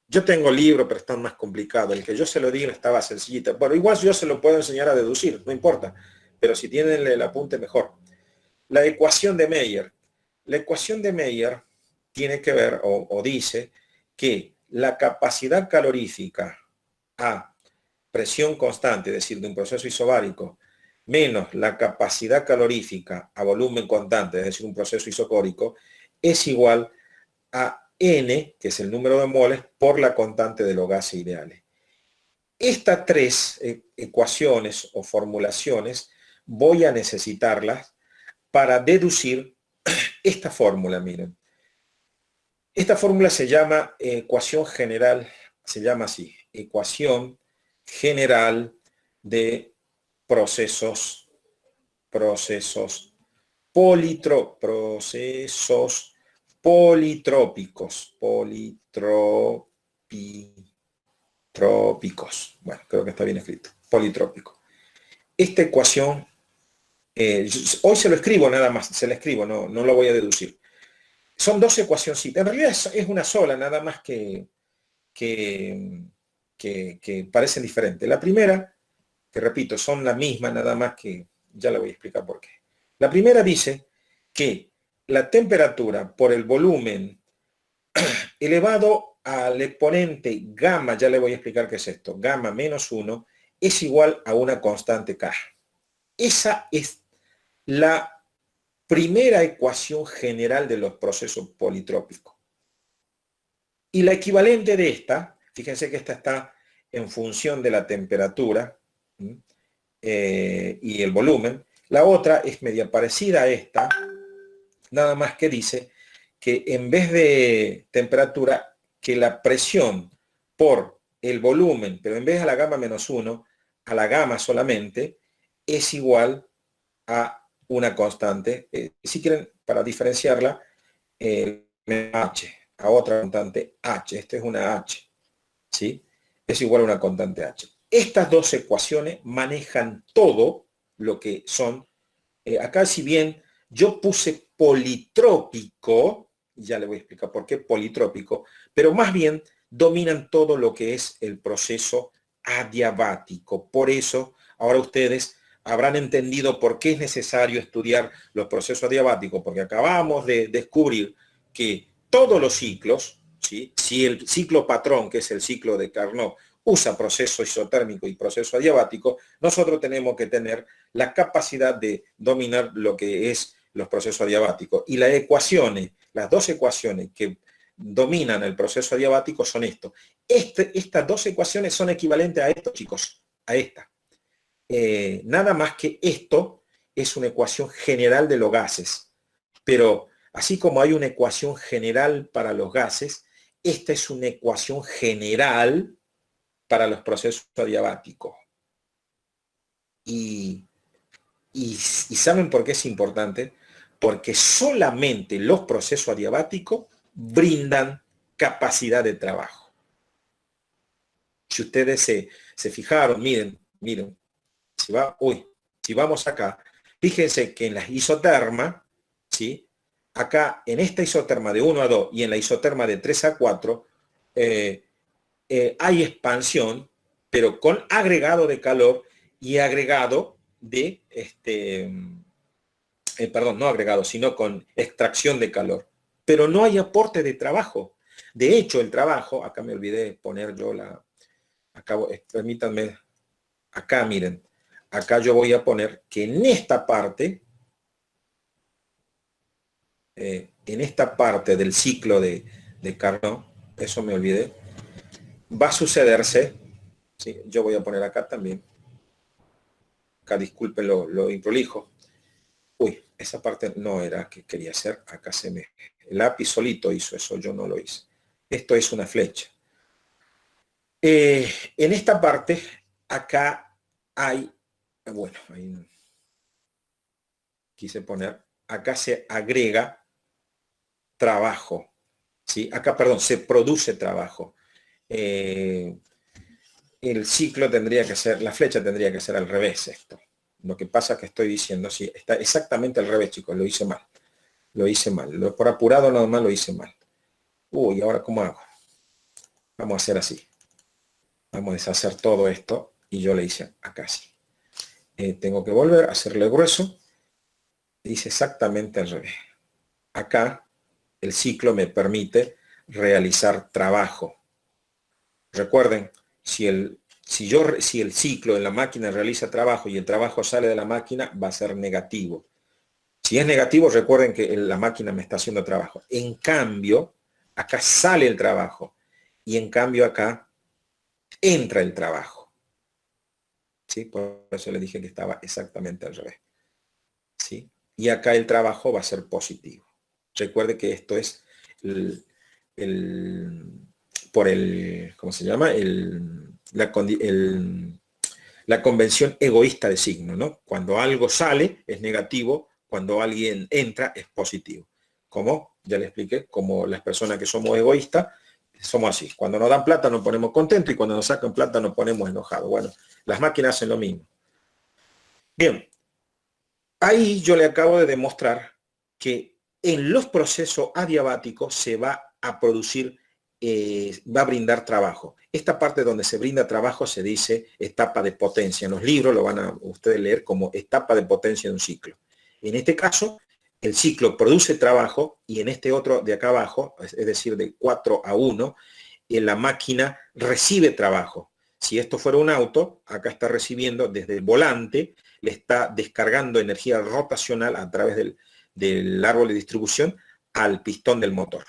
Yo tengo libro, pero está más complicado. El que yo se lo di estaba sencillita. Bueno, igual yo se lo puedo enseñar a deducir, no importa. Pero si tienen el apunte, mejor. La ecuación de Mayer. La ecuación de Mayer tiene que ver, o dice, que la capacidad calorífica a presión constante, es decir, de un proceso isobárico, menos la capacidad calorífica a volumen constante, es decir, un proceso isocórico, es igual a N, que es el número de moles, por la constante de los gases ideales. Estas tres ecuaciones o formulaciones voy a necesitarlas para deducir esta fórmula, miren. Esta fórmula se llama ecuación general, se llama así, ecuación general de procesos politrópicos. Bueno, creo que está bien escrito. Politrópico. Esta ecuación, hoy se lo escribo nada más, se la escribo, no lo voy a deducir. Son dos ecuacioncitas. En realidad es una sola, nada más que parecen diferentes. La primera, que repito, son la misma, nada más que ya la voy a explicar por qué. La primera dice que la temperatura por el volumen elevado al exponente gamma, ya le voy a explicar qué es esto, gamma menos 1, es igual a una constante K. Esa es la primera ecuación general de los procesos politrópicos. Y la equivalente de esta, fíjense que esta está en función de la temperatura y el volumen. La otra es media parecida a esta, nada más que dice que en vez de temperatura, que la presión por el volumen, pero en vez de la gamma menos 1, a la gamma solamente, es igual a una constante, si quieren, para diferenciarla, H, a otra constante H. Esta es una H, ¿sí? Es igual a una constante H. Estas dos ecuaciones manejan todo lo que son, acá si bien yo puse politrópico, ya le voy a explicar por qué politrópico, pero más bien dominan todo lo que es el proceso adiabático. Por eso, ahora ustedes habrán entendido por qué es necesario estudiar los procesos adiabáticos, porque acabamos de descubrir que todos los ciclos, ¿sí? Si el ciclo patrón, que es el ciclo de Carnot, usa proceso isotérmico y proceso adiabático, nosotros tenemos que tener la capacidad de dominar lo que es los procesos adiabáticos. Y las dos ecuaciones que dominan el proceso adiabático son esto. Estas dos ecuaciones son equivalentes a esto, chicos, a esta. Nada más que esto es una ecuación general de los gases, pero así como hay una ecuación general para los gases, esta es una ecuación general para los procesos adiabáticos. Y ¿saben por qué es importante? Porque solamente los procesos adiabáticos brindan capacidad de trabajo. Si ustedes se fijaron, miren, si vamos acá, fíjense que en la isoterma, ¿sí? Acá en esta isoterma de 1 a 2 y en la isoterma de 3 a 4, hay expansión, pero con agregado de calor y agregado de, perdón, no agregado, sino con extracción de calor. Pero no hay aporte de trabajo. De hecho, el trabajo, acá me olvidé poner yo permítanme, acá miren, acá yo voy a poner que en esta parte del ciclo de Carnot, eso me olvidé, va a sucederse, ¿sí? Yo voy a poner acá también, acá disculpen lo improlijo, uy, esa parte no era que quería hacer, acá el lápiz solito hizo eso, yo no lo hice, esto es una flecha. En esta parte, acá hay, bueno, ahí quise poner, acá se agrega trabajo, ¿sí? Acá, perdón, se produce trabajo. El ciclo tendría que ser, la flecha tendría que ser al revés esto. Lo que pasa que estoy diciendo, sí, está exactamente al revés, chicos, lo hice mal. Lo hice mal. Por apurado nada más lo hice mal. Uy, ¿ahora cómo hago? Vamos a hacer así. Vamos a deshacer todo esto y yo le hice acá así. Tengo que volver a hacerle grueso. Dice exactamente al revés. Acá el ciclo me permite realizar trabajo. Recuerden, si el ciclo en la máquina realiza trabajo y el trabajo sale de la máquina, va a ser negativo. Si es negativo, recuerden que la máquina me está haciendo trabajo. En cambio, acá sale el trabajo y en cambio acá entra el trabajo. ¿Sí? Por eso le dije que estaba exactamente al revés. ¿Sí? Y acá el trabajo va a ser positivo. Recuerde que esto es ¿cómo se llama? La convención egoísta de signo, ¿no? Cuando algo sale es negativo, cuando alguien entra es positivo. ¿Cómo? Ya le expliqué, como las personas que somos egoístas, somos así. Cuando nos dan plata nos ponemos contentos y cuando nos sacan plata nos ponemos enojados. Bueno, las máquinas hacen lo mismo. Bien, ahí yo le acabo de demostrar que en los procesos adiabáticos se va a producir, va a brindar trabajo. Esta parte donde se brinda trabajo se dice etapa de potencia. En los libros lo van a ustedes leer como etapa de potencia de un ciclo. En este caso, el ciclo produce trabajo y en este otro de acá abajo, es decir, de 4 a 1, la máquina recibe trabajo. Si esto fuera un auto, acá está recibiendo desde el volante, le está descargando energía rotacional a través del árbol de distribución al pistón del motor.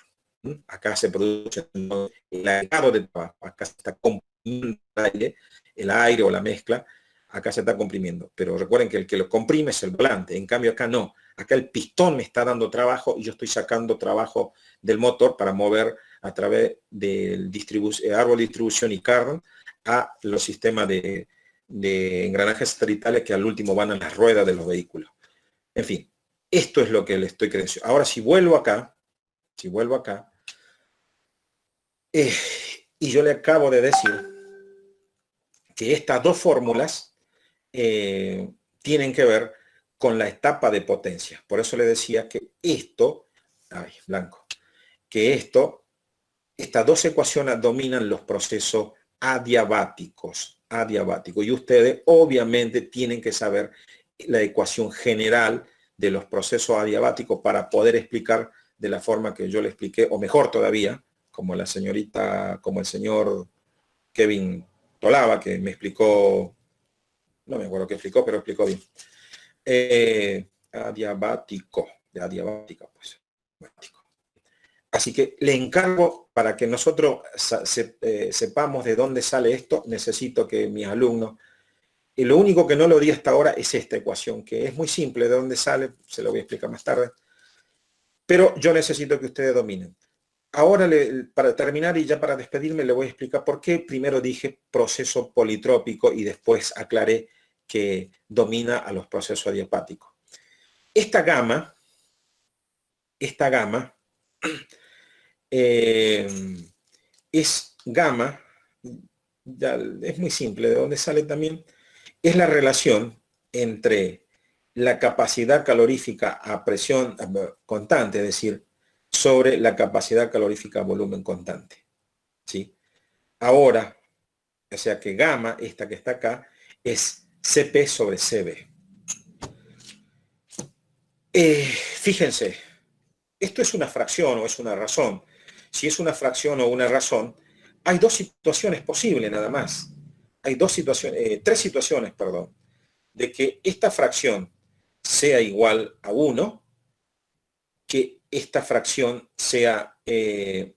Acá se produce el agregado de trabajo, acá se está comprimiendo el aire o la mezcla, acá se está comprimiendo. Pero recuerden que el que lo comprime es el volante, en cambio acá no. Acá el pistón me está dando trabajo y yo estoy sacando trabajo del motor para mover a través del árbol de distribución y cardan a los sistemas de engranajes satelitales que al último van a las ruedas de los vehículos. En fin, esto es lo que le estoy creyendo. Ahora, si vuelvo acá, y yo le acabo de decir que estas dos fórmulas tienen que ver con la etapa de potencia. Por eso le decía que esto, estas dos ecuaciones dominan los procesos adiabáticos. Y ustedes obviamente tienen que saber la ecuación general de los procesos adiabáticos para poder explicar de la forma que yo le expliqué, o mejor todavía, como el señor Kevin Tolava, que me explicó, no me acuerdo qué explicó, pero explicó bien. Adiabático, de adiabática, pues. Así que le encargo, para que nosotros sepamos de dónde sale esto, necesito que mis alumnos, y lo único que no lo di hasta ahora es esta ecuación, que es muy simple, de dónde sale, se lo voy a explicar más tarde, pero yo necesito que ustedes dominen. Ahora, para terminar y ya para despedirme, le voy a explicar por qué primero dije proceso politrópico y después aclaré que domina a los procesos adiapáticos. Esta gama es gamma, ya es muy simple, de dónde sale también, es la relación entre la capacidad calorífica a presión constante, es decir, sobre la capacidad calorífica a volumen constante. ¿Sí? Ahora, O sea que gamma, esta que está acá, es CP sobre CB. Fíjense, esto es una fracción o es una razón. Si es una fracción o una razón, hay dos situaciones posibles nada más. Hay tres situaciones, perdón, de que esta fracción sea igual a 1, que esta fracción sea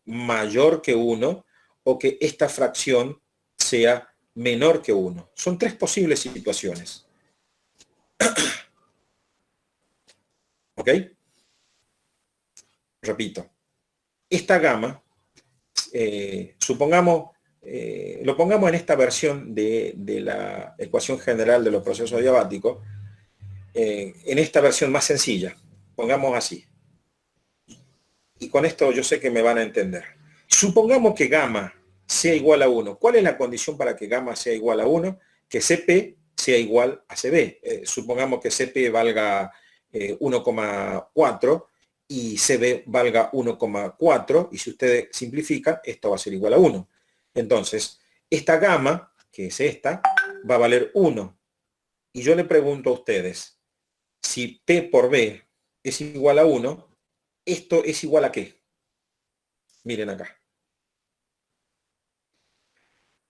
mayor que 1 o que esta fracción sea menor que 1. Son tres posibles situaciones. ¿Ok? Repito. Esta gamma, supongamos, lo pongamos en esta versión de la ecuación general de los procesos adiabáticos, en esta versión más sencilla, pongamos así. Y con esto yo sé que me van a entender. Supongamos que gamma sea igual a 1. ¿Cuál es la condición para que gamma sea igual a 1? Que CP sea igual a CB. Supongamos que CP valga 1,4 y CB valga 1,4, y si ustedes simplifican, esto va a ser igual a 1. Entonces, esta gamma, que es esta, va a valer 1. Y yo le pregunto a ustedes, si P por B es igual a 1, ¿esto es igual a qué? Miren acá.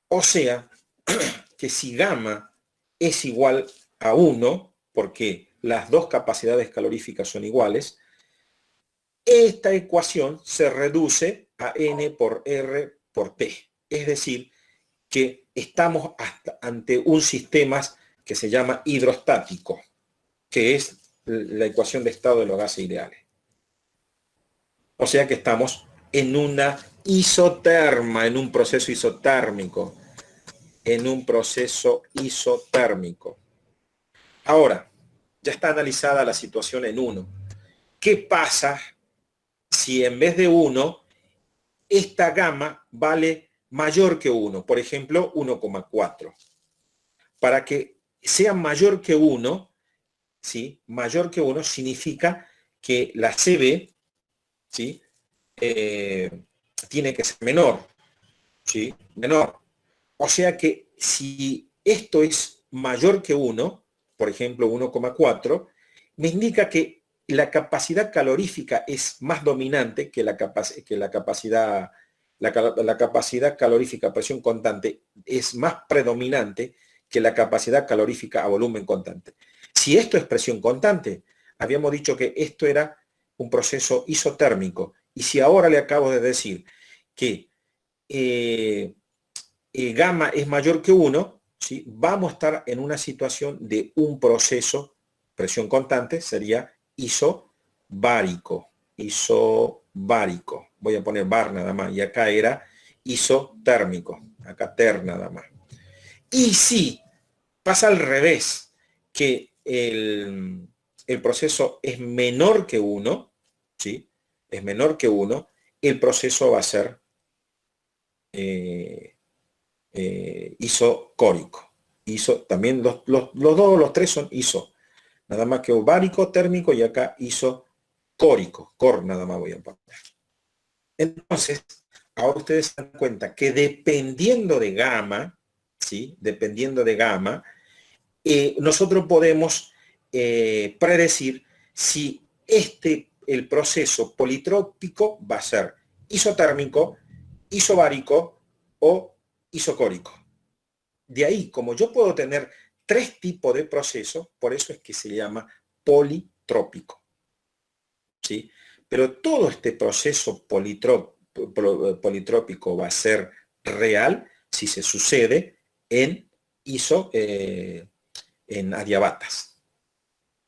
O sea, que si gamma es igual a 1, porque las dos capacidades caloríficas son iguales, esta ecuación se reduce a N por R por P. Es decir, que estamos ante un sistema que se llama hidrostático, que es la ecuación de estado de los gases ideales. O sea que estamos en una isoterma, en un proceso isotérmico. Ahora, ya está analizada la situación en 1. ¿Qué pasa si en vez de 1, esta gamma vale mayor que 1? Por ejemplo, 1,4. Para que sea mayor que 1, ¿sí? Mayor que 1 significa que la CB, ¿sí? Tiene que ser menor, ¿sí? Menor. O sea que si esto es mayor que 1, por ejemplo 1,4, me indica que la capacidad calorífica es más dominante que la capacidad calorífica a presión constante es más predominante que la capacidad calorífica a volumen constante. Si esto es presión constante, habíamos dicho que esto era un proceso isotérmico. Y si ahora le acabo de decir que gamma es mayor que 1, ¿sí? Vamos a estar en una situación de un proceso, presión constante, sería isobárico. Voy a poner bar nada más. Y acá era isotérmico. Acá ter nada más. Y si pasa al revés, que el proceso es menor que 1, ¿sí? Es menor que 1, el proceso va a ser isocórico. También los tres son iso. Nada más que bárico, térmico y acá isocórico. Cor nada más voy a poner. Entonces, ahora ustedes se dan cuenta que dependiendo de gamma, ¿sí? Dependiendo de gamma, nosotros podemos predecir si el proceso politrópico va a ser isotérmico, isobárico o isocórico. De ahí, como yo puedo tener tres tipos de procesos, por eso es que se llama politrópico. ¿Sí? Pero todo este proceso politrópico va a ser real si se sucede en adiabatas.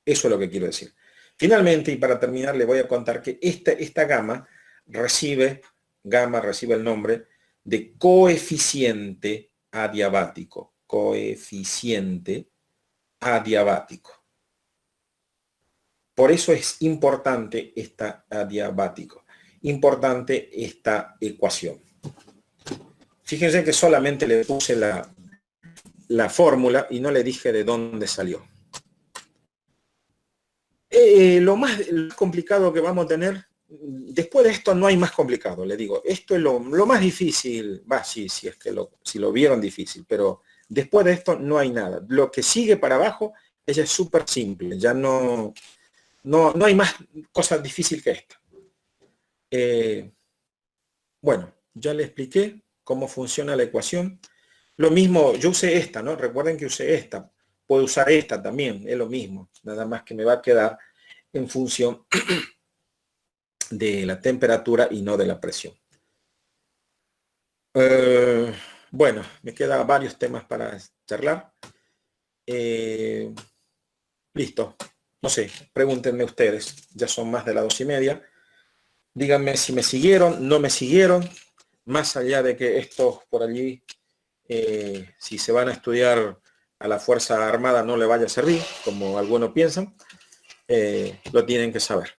Eso es lo que quiero decir. Finalmente, y para terminar, le voy a contar que esta gamma recibe el nombre de coeficiente adiabático. Coeficiente adiabático. Por eso es importante importante esta ecuación. Fíjense que solamente le puse la fórmula y no le dije de dónde salió. Lo más complicado que vamos a tener después de esto no hay más complicado, le digo. Esto es lo más difícil, sí, es que si lo vieron difícil, pero después de esto no hay nada. Lo que sigue para abajo, ella es súper simple, ya no hay más cosas difíciles que esta. Bueno, ya le expliqué cómo funciona la ecuación. Lo mismo, yo usé esta, ¿no? Recuerden que usé esta. Puedo usar esta también, es lo mismo. Nada más que me va a quedar en función de la temperatura y no de la presión. Bueno, me quedan varios temas para charlar. Listo. No sé, pregúntenme ustedes. Ya son más de las 2:30. Díganme si me siguieron, no me siguieron. Más allá de que estos por allí, si se van a estudiar a la Fuerza Armada no le vaya a servir, como algunos piensan, lo tienen que saber.